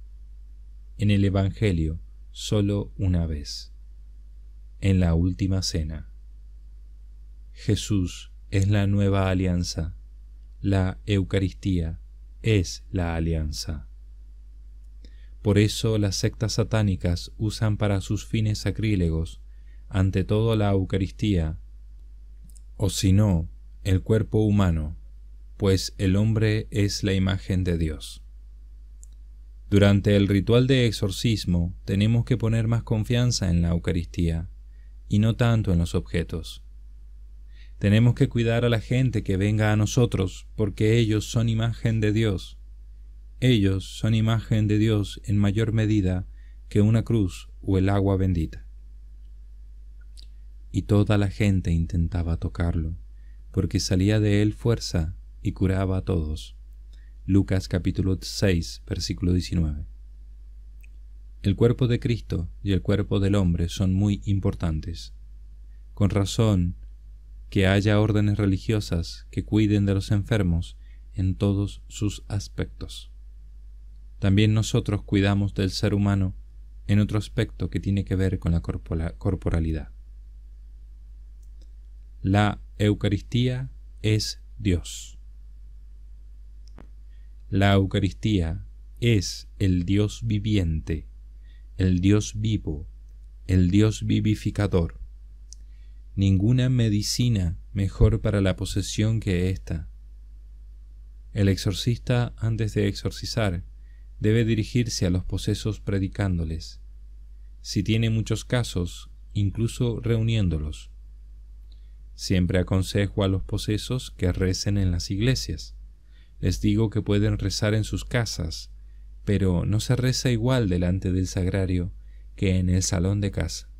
En el Evangelio solo una vez, en la última cena. Jesús es la nueva alianza. La Eucaristía es la alianza. Por eso las sectas satánicas usan para sus fines sacrílegos ante todo la Eucaristía, o si no, el cuerpo humano, pues el hombre es la imagen de Dios. Durante el ritual de exorcismo tenemos que poner más confianza en la Eucaristía y no tanto en los objetos. Tenemos que cuidar a la gente que venga a nosotros porque ellos son imagen de Dios. Ellos son imagen de Dios en mayor medida que una cruz o el agua bendita. Y toda la gente intentaba tocarlo, porque salía de él fuerza y curaba a todos. Lucas capítulo 6, versículo 19. El cuerpo de Cristo y el cuerpo del hombre son muy importantes. Con razón que haya órdenes religiosas que cuiden de los enfermos en todos sus aspectos. También nosotros cuidamos del ser humano en otro aspecto que tiene que ver con la corporalidad. La Eucaristía es Dios. La Eucaristía es el Dios viviente, el Dios vivo, el Dios vivificador. Ninguna medicina mejor para la posesión que esta. El exorcista, antes de exorcizar, debe dirigirse a los posesos predicándoles. Si tiene muchos casos, incluso reuniéndolos. Siempre aconsejo a los posesos que recen en las iglesias. Les digo que pueden rezar en sus casas, pero no se reza igual delante del sagrario que en el salón de casa.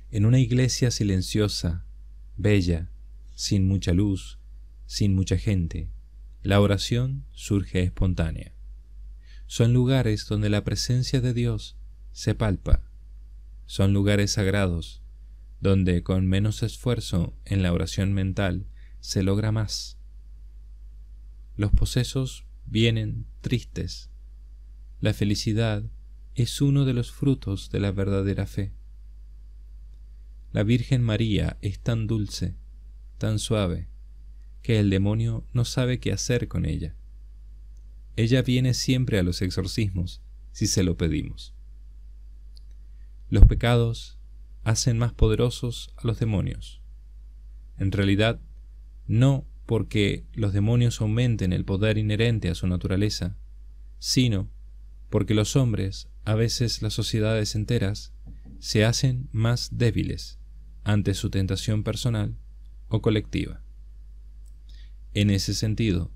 En una iglesia silenciosa, bella, sin mucha luz, sin mucha gente, la oración surge espontánea. Son lugares donde la presencia de Dios se palpa. Son lugares sagrados, donde con menos esfuerzo en la oración mental se logra más. Los posesos vienen tristes. La felicidad es uno de los frutos de la verdadera fe. La Virgen María es tan dulce, tan suave, que el demonio no sabe qué hacer con ella. Ella viene siempre a los exorcismos, si se lo pedimos. Los pecados hacen más poderosos a los demonios. En realidad, no porque los demonios aumenten el poder inherente a su naturaleza, sino porque los hombres, a veces las sociedades enteras, se hacen más débiles ante su tentación personal o colectiva. En ese sentido,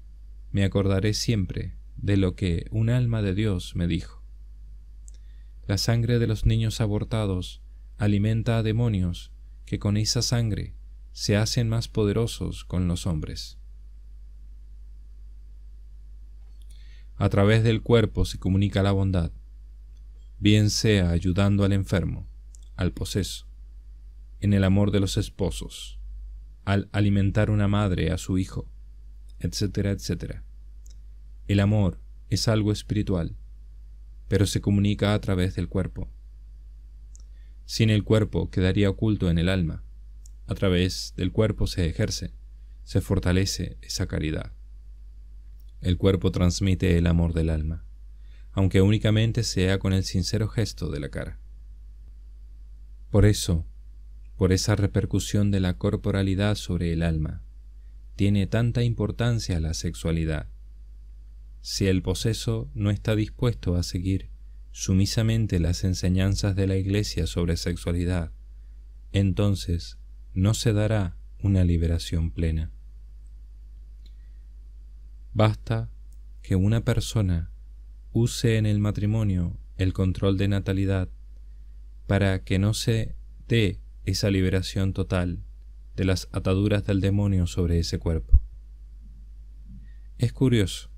me acordaré siempre de lo que un alma de Dios me dijo. La sangre de los niños abortados alimenta a demonios que con esa sangre se hacen más poderosos con los hombres. A través del cuerpo se comunica la bondad, bien sea ayudando al enfermo, al poseso, en el amor de los esposos, al alimentar una madre a su hijo, etcétera, etcétera. El amor es algo espiritual, pero se comunica a través del cuerpo. Sin el cuerpo quedaría oculto en el alma. A través del cuerpo se ejerce, se fortalece esa caridad. El cuerpo transmite el amor del alma, aunque únicamente sea con el sincero gesto de la cara. Por eso, por esa repercusión de la corporalidad sobre el alma, tiene tanta importancia la sexualidad. Si el poseso no está dispuesto a seguir sumisamente las enseñanzas de la Iglesia sobre sexualidad, entonces no se dará una liberación plena. Basta que una persona use en el matrimonio el control de natalidad para que no se dé esa liberación total de las ataduras del demonio sobre ese cuerpo. Es curioso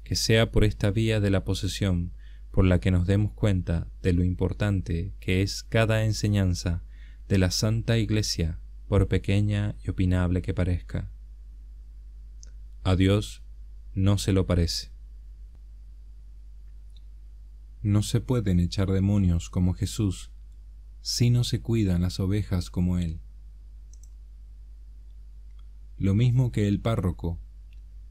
que sea por esta vía de la posesión por la que nos demos cuenta de lo importante que es cada enseñanza de la Santa Iglesia, por pequeña y opinable que parezca. A Dios no se lo parece. No se pueden echar demonios como Jesús si no se cuidan las ovejas como Él. Lo mismo que el párroco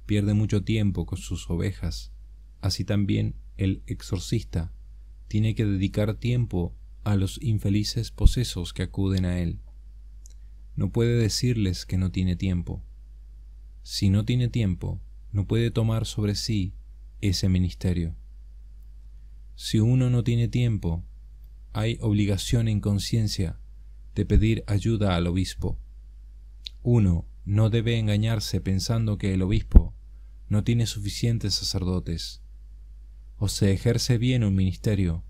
pierde mucho tiempo con sus ovejas, así también el exorcista tiene que dedicar tiempo a los infelices posesos que acuden a él. No puede decirles que no tiene tiempo. Si no tiene tiempo, no puede tomar sobre sí ese ministerio. Si uno no tiene tiempo, hay obligación en conciencia de pedir ayuda al obispo. Uno no debe engañarse pensando que el obispo no tiene suficientes sacerdotes. O se ejerce bien un ministerio,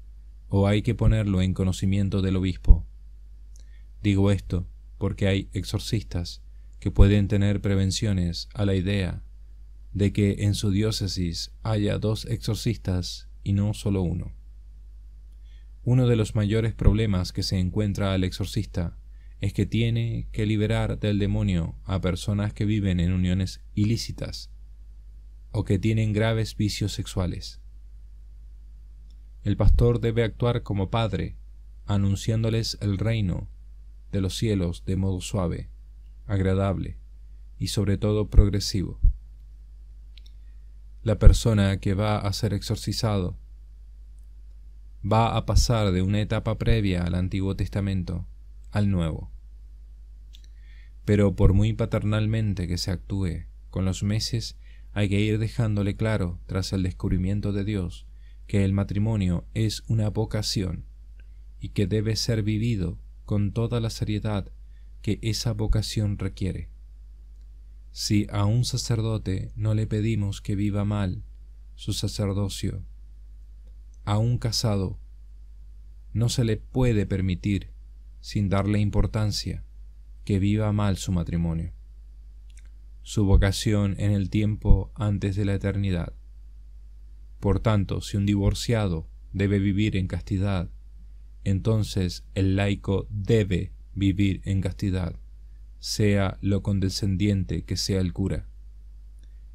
o hay que ponerlo en conocimiento del obispo. Digo esto porque hay exorcistas que pueden tener prevenciones a la idea de que en su diócesis haya 2 exorcistas y no solo uno. Uno de los mayores problemas que se encuentra al exorcista es que tiene que liberar del demonio a personas que viven en uniones ilícitas o que tienen graves vicios sexuales. El pastor debe actuar como padre, anunciándoles el reino de los cielos de modo suave, agradable y sobre todo progresivo. La persona que va a ser exorcizado va a pasar de una etapa previa al Antiguo Testamento al Nuevo. Pero por muy paternalmente que se actúe, con los meses hay que ir dejándole claro, tras el descubrimiento de Dios, que el matrimonio es una vocación y que debe ser vivido con toda la seriedad que esa vocación requiere. Si a un sacerdote no le pedimos que viva mal su sacerdocio, a un casado no se le puede permitir, sin darle importancia, que viva mal su matrimonio, su vocación en el tiempo antes de la eternidad. Por tanto, si un divorciado debe vivir en castidad, entonces el laico debe vivir en castidad, sea lo condescendiente que sea el cura,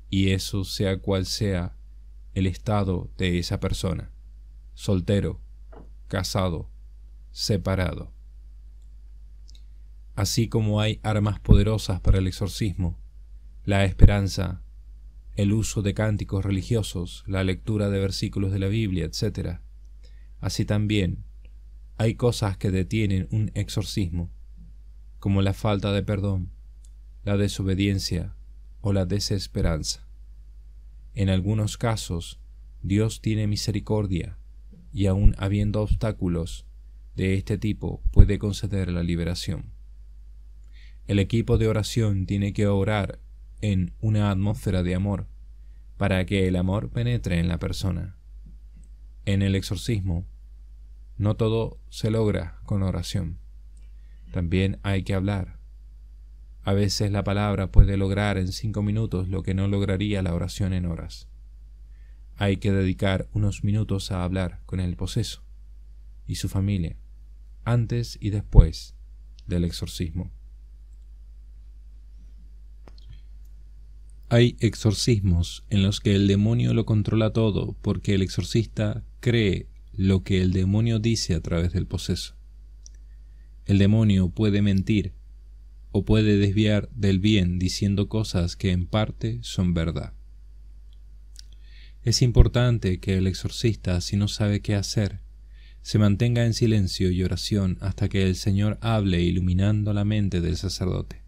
y eso sea cual sea el estado de esa persona, soltero, casado, separado. Así como hay armas poderosas para el exorcismo, la esperanza, el uso de cánticos religiosos, la lectura de versículos de la Biblia, etc., así también hay cosas que detienen un exorcismo, como la falta de perdón, la desobediencia o la desesperanza. En algunos casos, Dios tiene misericordia y aun habiendo obstáculos de este tipo puede conceder la liberación. El equipo de oración tiene que orar en una atmósfera de amor para que el amor penetre en la persona. En el exorcismo, no todo se logra con oración. También hay que hablar. A veces la palabra puede lograr en 5 minutos lo que no lograría la oración en horas. Hay que dedicar unos minutos a hablar con el poseso y su familia, antes y después del exorcismo. Hay exorcismos en los que el demonio lo controla todo porque el exorcista cree lo que el demonio dice a través del poseso. El demonio puede mentir o puede desviar del bien diciendo cosas que en parte son verdad. Es importante que el exorcista, si no sabe qué hacer, se mantenga en silencio y oración hasta que el Señor hable iluminando la mente del sacerdote.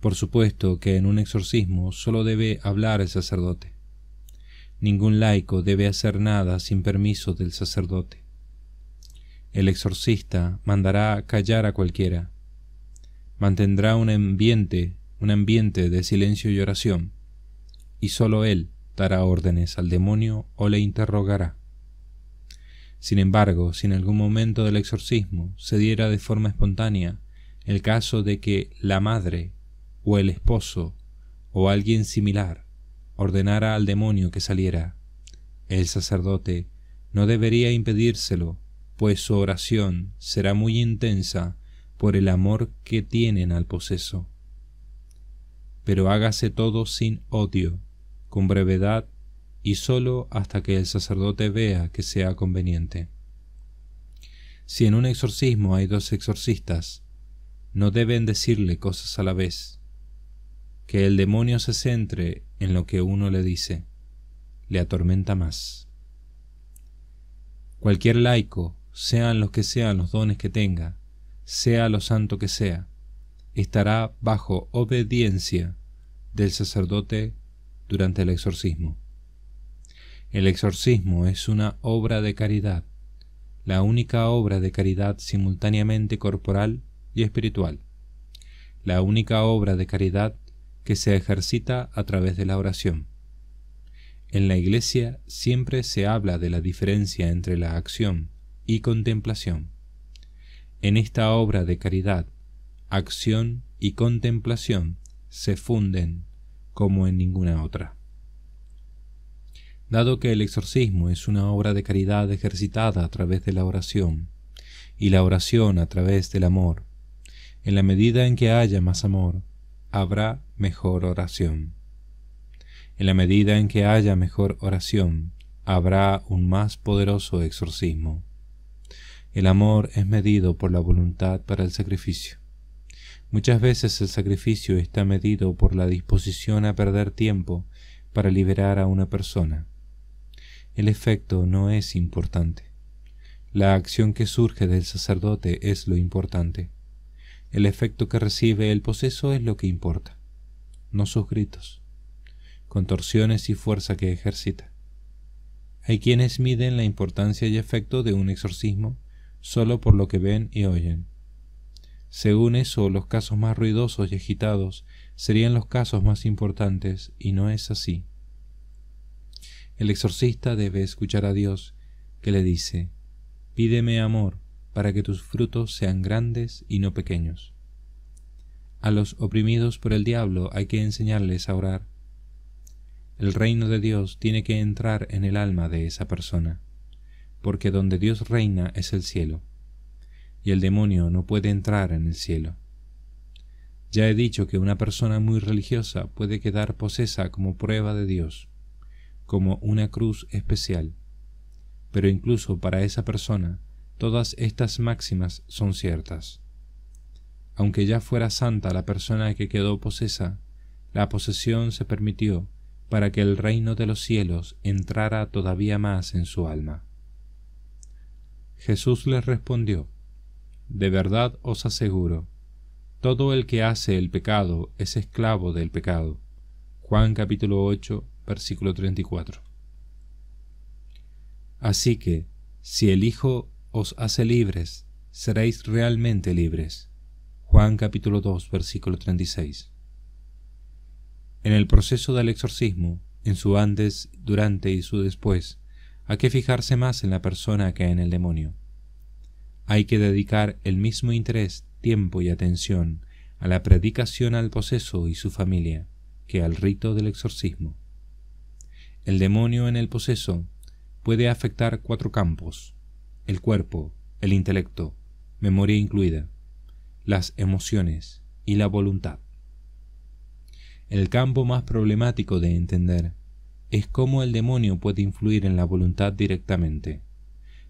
Por supuesto que en un exorcismo solo debe hablar el sacerdote. Ningún laico debe hacer nada sin permiso del sacerdote. El exorcista mandará callar a cualquiera. Mantendrá un ambiente de silencio y oración, y solo él dará órdenes al demonio o le interrogará. Sin embargo, si en algún momento del exorcismo se diera de forma espontánea el caso de que la madre o el esposo o alguien similar ordenara al demonio que saliera, el sacerdote no debería impedírselo, pues su oración será muy intensa por el amor que tienen al poseso. Pero hágase todo sin odio, con brevedad y solo hasta que el sacerdote vea que sea conveniente. Si en un exorcismo hay dos exorcistas, no deben decirle cosas a la vez. Que el demonio se centre en lo que uno le dice, le atormenta más. Cualquier laico, sean los que sean los dones que tenga, sea lo santo que sea, estará bajo obediencia del sacerdote durante el exorcismo. El exorcismo es una obra de caridad, la única obra de caridad simultáneamente corporal y espiritual, la única obra de caridad que se ejercita a través de la oración. En la Iglesia siempre se habla de la diferencia entre la acción y contemplación. En esta obra de caridad, acción y contemplación se funden como en ninguna otra. Dado que el exorcismo es una obra de caridad ejercitada a través de la oración, y la oración a través del amor, en la medida en que haya más amor, habrá mejor oración. En la medida en que haya mejor oración, habrá un más poderoso exorcismo. El amor es medido por la voluntad para el sacrificio. Muchas veces el sacrificio está medido por la disposición a perder tiempo para liberar a una persona. El efecto no es importante. La acción que surge del sacerdote es lo importante. El efecto que recibe el poseso es lo que importa, no sus gritos, contorsiones y fuerza que ejercita. Hay quienes miden la importancia y efecto de un exorcismo solo por lo que ven y oyen. Según eso, los casos más ruidosos y agitados serían los casos más importantes, y no es así. El exorcista debe escuchar a Dios, que le dice: «Pídeme amor, para que tus frutos sean grandes y no pequeños». A los oprimidos por el diablo hay que enseñarles a orar. El reino de Dios tiene que entrar en el alma de esa persona, porque donde Dios reina es el cielo, y el demonio no puede entrar en el cielo. Ya he dicho que una persona muy religiosa puede quedar posesa como prueba de Dios, como una cruz especial, pero incluso para esa persona todas estas máximas son ciertas. Aunque ya fuera santa la persona que quedó posesa, la posesión se permitió para que el reino de los cielos entrara todavía más en su alma. Jesús les respondió: «De verdad os aseguro, todo el que hace el pecado es esclavo del pecado». Juan capítulo 8, versículo 34. Así que, si el Hijo os hace libres, seréis realmente libres. Juan capítulo 2, versículo 36. En el proceso del exorcismo, en su antes, durante y su después, hay que fijarse más en la persona que en el demonio. Hay que dedicar el mismo interés, tiempo y atención a la predicación al poseso y su familia que al rito del exorcismo. El demonio en el poseso puede afectar 4 campos: el cuerpo, el intelecto, memoria incluida, las emociones y la voluntad. El campo más problemático de entender es cómo el demonio puede influir en la voluntad directamente,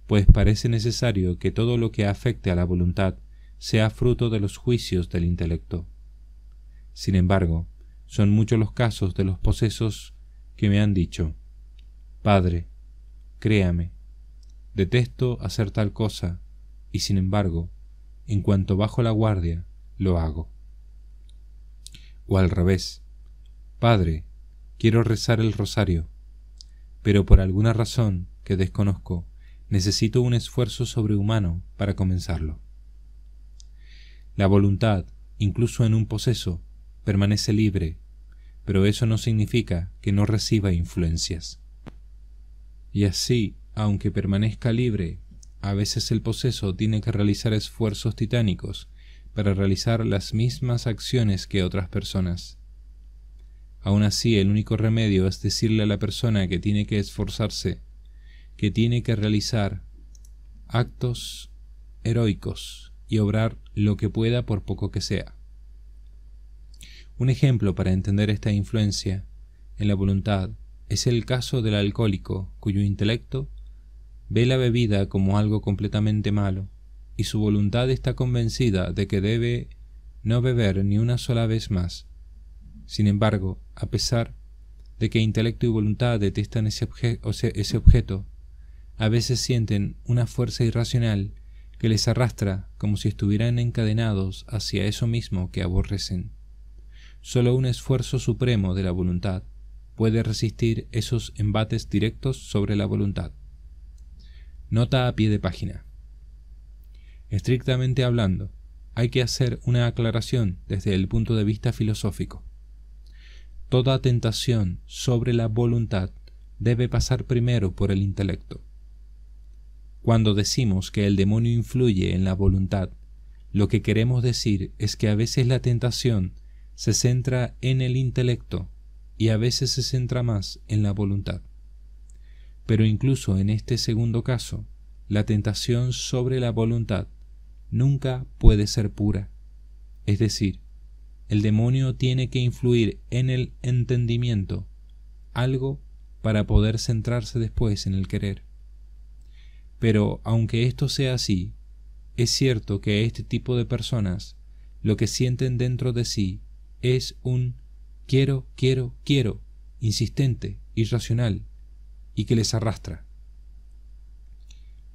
pues parece necesario que todo lo que afecte a la voluntad sea fruto de los juicios del intelecto. Sin embargo, son muchos los casos de los posesos que me han dicho: Padre, créame, detesto hacer tal cosa, y sin embargo, en cuanto bajo la guardia, lo hago. O al revés, Padre, quiero rezar el rosario, pero por alguna razón que desconozco, necesito un esfuerzo sobrehumano para comenzarlo. La voluntad, incluso en un poseso, permanece libre, pero eso no significa que no reciba influencias. Y así, aunque permanezca libre, a veces el poseso tiene que realizar esfuerzos titánicos para realizar las mismas acciones que otras personas. Aún así, el único remedio es decirle a la persona que tiene que esforzarse, que tiene que realizar actos heroicos y obrar lo que pueda por poco que sea. Un ejemplo para entender esta influencia en la voluntad es el caso del alcohólico cuyo intelecto ve la bebida como algo completamente malo y su voluntad está convencida de que debe no beber ni una sola vez más. Sin embargo, a pesar de que intelecto y voluntad detestan ese objeto, a veces sienten una fuerza irracional que les arrastra como si estuvieran encadenados hacia eso mismo que aborrecen. Solo un esfuerzo supremo de la voluntad puede resistir esos embates directos sobre la voluntad. Nota a pie de página. Estrictamente hablando, hay que hacer una aclaración desde el punto de vista filosófico. Toda tentación sobre la voluntad debe pasar primero por el intelecto. Cuando decimos que el demonio influye en la voluntad, lo que queremos decir es que a veces la tentación se centra en el intelecto y a veces se centra más en la voluntad. Pero incluso en este segundo caso, la tentación sobre la voluntad nunca puede ser pura. Es decir, el demonio tiene que influir en el entendimiento, algo para poder centrarse después en el querer. Pero aunque esto sea así, es cierto que este tipo de personas lo que sienten dentro de sí es un quiero, insistente, irracional, y que les arrastra.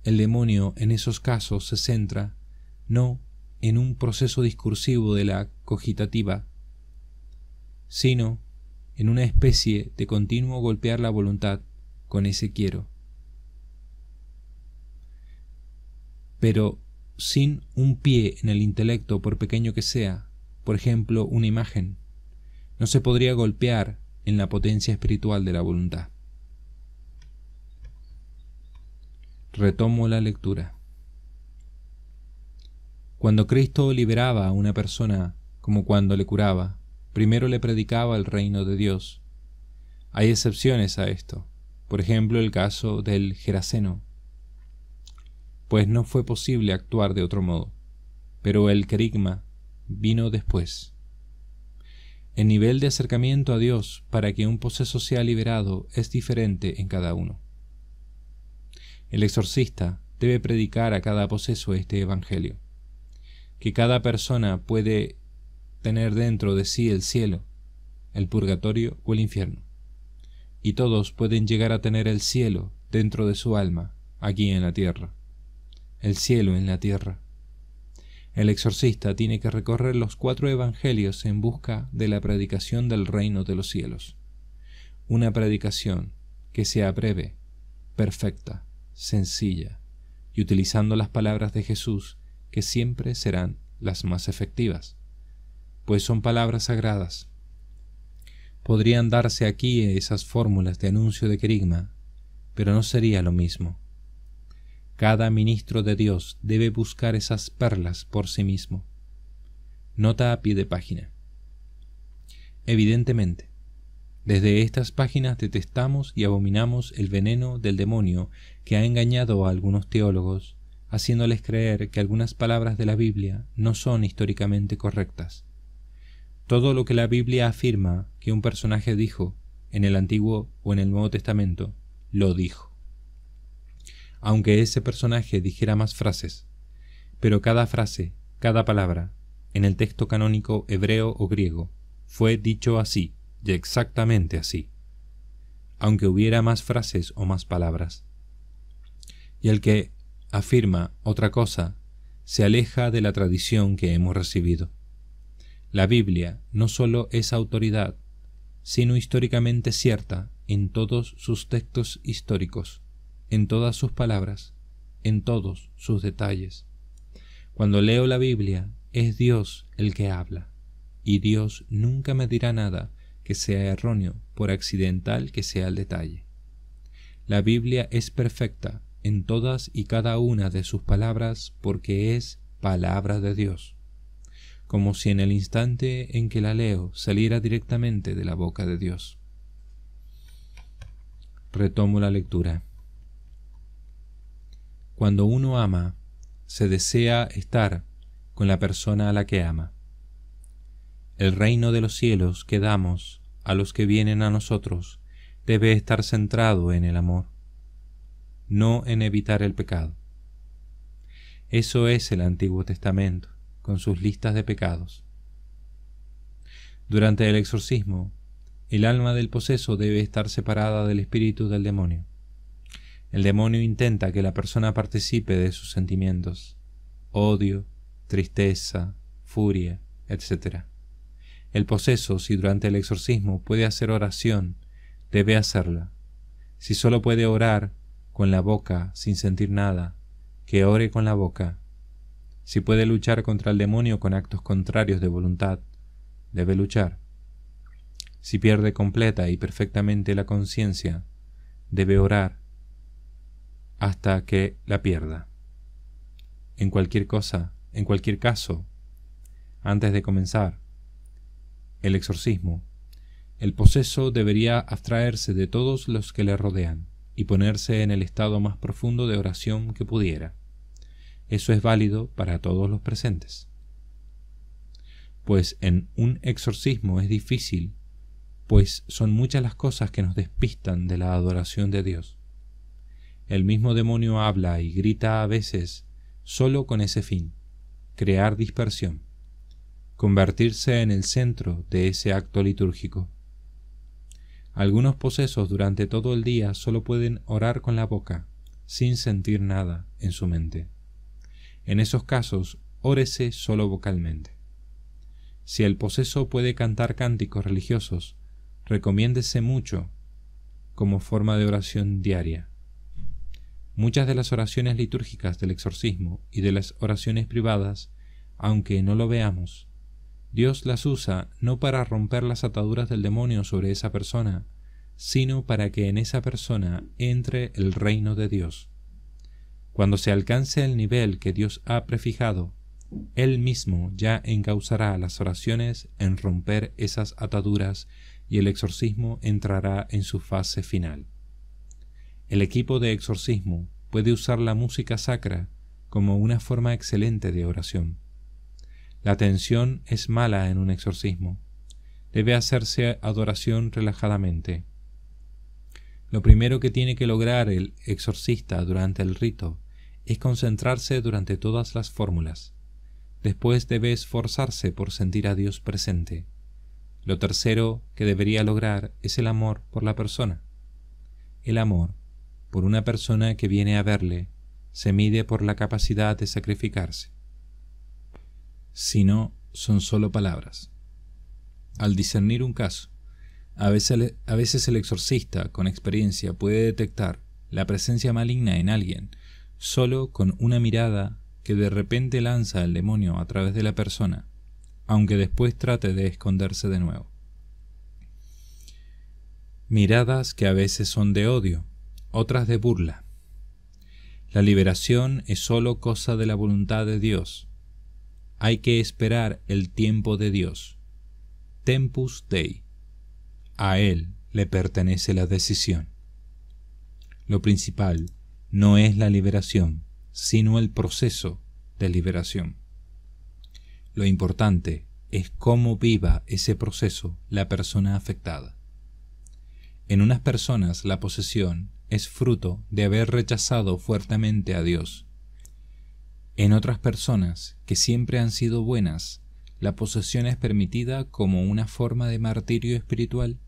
El demonio en esos casos se centra no en un proceso discursivo de la cogitativa, sino en una especie de continuo golpear la voluntad con ese quiero, pero sin un pie en el intelecto, por pequeño que sea, por ejemplo, una imagen, no se podría golpear en la potencia espiritual de la voluntad. Retomo la lectura. Cuando Cristo liberaba a una persona, como cuando le curaba, primero le predicaba el reino de Dios. Hay excepciones a esto, por ejemplo el caso del Geraseno, pues no fue posible actuar de otro modo, pero el querigma vino después. El nivel de acercamiento a Dios para que un poseso sea liberado es diferente en cada uno. El exorcista debe predicar a cada poseso este evangelio, que cada persona puede tener dentro de sí el cielo, el purgatorio o el infierno, y todos pueden llegar a tener el cielo dentro de su alma, aquí en la tierra, el cielo en la tierra. El exorcista tiene que recorrer los 4 evangelios en busca de la predicación del reino de los cielos, una predicación que sea breve, perfecta, sencilla, y utilizando las palabras de Jesús, que siempre serán las más efectivas, pues son palabras sagradas. Podrían darse aquí esas fórmulas de anuncio de querigma, pero no sería lo mismo. Cada ministro de Dios debe buscar esas perlas por sí mismo. Nota a pie de página. Evidentemente, desde estas páginas detestamos y abominamos el veneno del demonio que ha engañado a algunos teólogos, haciéndoles creer que algunas palabras de la Biblia no son históricamente correctas. Todo lo que la Biblia afirma que un personaje dijo en el Antiguo o en el Nuevo Testamento, lo dijo. Aunque ese personaje dijera más frases, pero cada frase, cada palabra, en el texto canónico hebreo o griego, fue dicho así y exactamente así. aunque hubiera más frases o más palabras. Y el que afirma otra cosa se aleja de la tradición que hemos recibido. La Biblia no solo es autoridad, sino históricamente cierta en todos sus textos históricos, en todas sus palabras, en todos sus detalles. Cuando leo la Biblia, es Dios el que habla, y Dios nunca me dirá nada que sea erróneo, por accidental que sea el detalle. La Biblia es perfecta en todas y cada una de sus palabras porque es palabra de Dios, como si en el instante en que la leo saliera directamente de la boca de Dios. Retomo la lectura. Cuando uno ama, se desea estar con la persona a la que ama. El reino de los cielos que damos a los que vienen a nosotros debe estar centrado en el amor, no en evitar el pecado. Eso es el Antiguo Testamento, con sus listas de pecados. Durante el exorcismo, el alma del poseso debe estar separada del espíritu del demonio. El demonio intenta que la persona participe de sus sentimientos, odio, tristeza, furia, etc. El poseso, si durante el exorcismo puede hacer oración, debe hacerla. Si solo puede orar con la boca sin sentir nada, que ore con la boca. Si puede luchar contra el demonio con actos contrarios de voluntad, debe luchar. Si pierde completa y perfectamente la conciencia, debe orar hasta que la pierda. En cualquier caso, antes de comenzar el exorcismo, el poseso debería abstraerse de todos los que le rodean y ponerse en el estado más profundo de oración que pudiera. Eso es válido para todos los presentes. Pues en un exorcismo es difícil, pues son muchas las cosas que nos despistan de la adoración de Dios. El mismo demonio habla y grita a veces solo con ese fin, crear dispersión, convertirse en el centro de ese acto litúrgico. Algunos posesos durante todo el día solo pueden orar con la boca, sin sentir nada en su mente. En esos casos, órese solo vocalmente. Si el poseso puede cantar cánticos religiosos, recomiéndese mucho como forma de oración diaria. Muchas de las oraciones litúrgicas del exorcismo y de las oraciones privadas, aunque no lo veamos, Dios las usa no para romper las ataduras del demonio sobre esa persona, sino para que en esa persona entre el reino de Dios. Cuando se alcance el nivel que Dios ha prefijado, Él mismo ya encauzará las oraciones en romper esas ataduras y el exorcismo entrará en su fase final. El equipo de exorcismo puede usar la música sacra como una forma excelente de oración. La tensión es mala en un exorcismo. Debe hacerse adoración relajadamente. Lo primero que tiene que lograr el exorcista durante el rito es concentrarse durante todas las fórmulas. Después debe esforzarse por sentir a Dios presente. Lo tercero que debería lograr es el amor por la persona. El amor por una persona que viene a verle se mide por la capacidad de sacrificarse. Si no, son solo palabras. Al discernir un caso, a veces el exorcista, con experiencia, puede detectar la presencia maligna en alguien solo con una mirada que de repente lanza el demonio a través de la persona, aunque después trate de esconderse de nuevo. Miradas que a veces son de odio, otras de burla. La liberación es solo cosa de la voluntad de Dios. Hay que esperar el tiempo de Dios. Tempus Dei. A Él le pertenece la decisión. Lo principal no es la liberación, sino el proceso de liberación. Lo importante es cómo viva ese proceso la persona afectada. En unas personas la posesión es fruto de haber rechazado fuertemente a Dios. En otras personas, que siempre han sido buenas, la posesión es permitida como una forma de martirio espiritual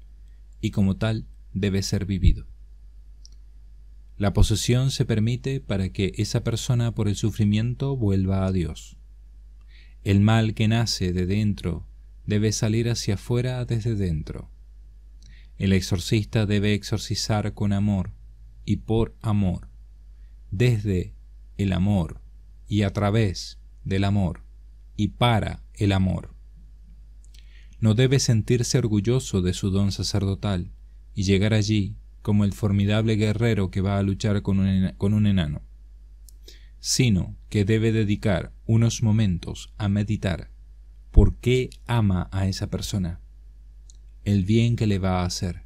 y como tal debe ser vivido. La posesión se permite para que esa persona por el sufrimiento vuelva a Dios. El mal que nace de dentro debe salir hacia afuera desde dentro. El exorcista debe exorcizar con amor y por amor, desde el amor y a través del amor y para el amor. No debe sentirse orgulloso de su don sacerdotal y llegar allí como el formidable guerrero que va a luchar con un enano, sino que debe dedicar unos momentos a meditar por qué ama a esa persona, el bien que le va a hacer.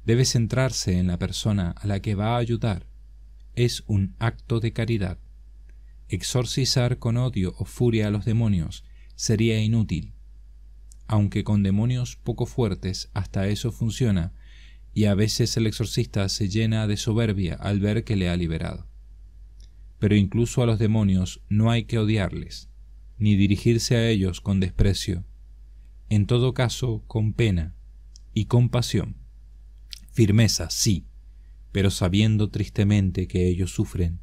Debe centrarse en la persona a la que va a ayudar. Es un acto de caridad. Exorcizar con odio o furia a los demonios sería inútil, aunque con demonios poco fuertes hasta eso funciona, y a veces el exorcista se llena de soberbia al ver que le ha liberado. Pero incluso a los demonios no hay que odiarles, ni dirigirse a ellos con desprecio, en todo caso con pena y compasión. Firmeza, sí, pero sabiendo tristemente que ellos sufren,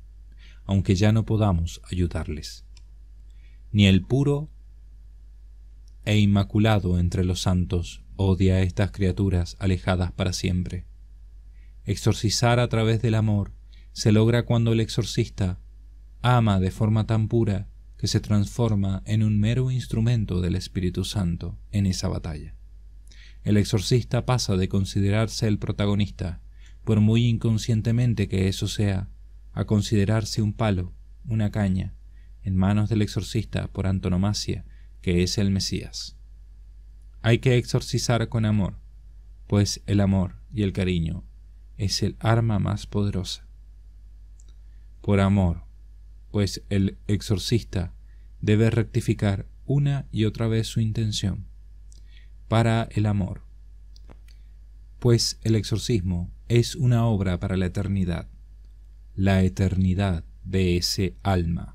aunque ya no podamos ayudarles. Ni el puro e inmaculado entre los santos odia a estas criaturas alejadas para siempre. Exorcizar a través del amor se logra cuando el exorcista ama de forma tan pura que se transforma en un mero instrumento del Espíritu Santo en esa batalla. El exorcista pasa de considerarse el protagonista, por muy inconscientemente que eso sea, a considerarse un palo, una caña, en manos del exorcista por antonomasia, que es el Mesías. Hay que exorcizar con amor, pues el amor y el cariño es el arma más poderosa. Por amor, pues el exorcista debe rectificar una y otra vez su intención. Para el amor, pues el exorcismo es una obra para la eternidad de ese alma.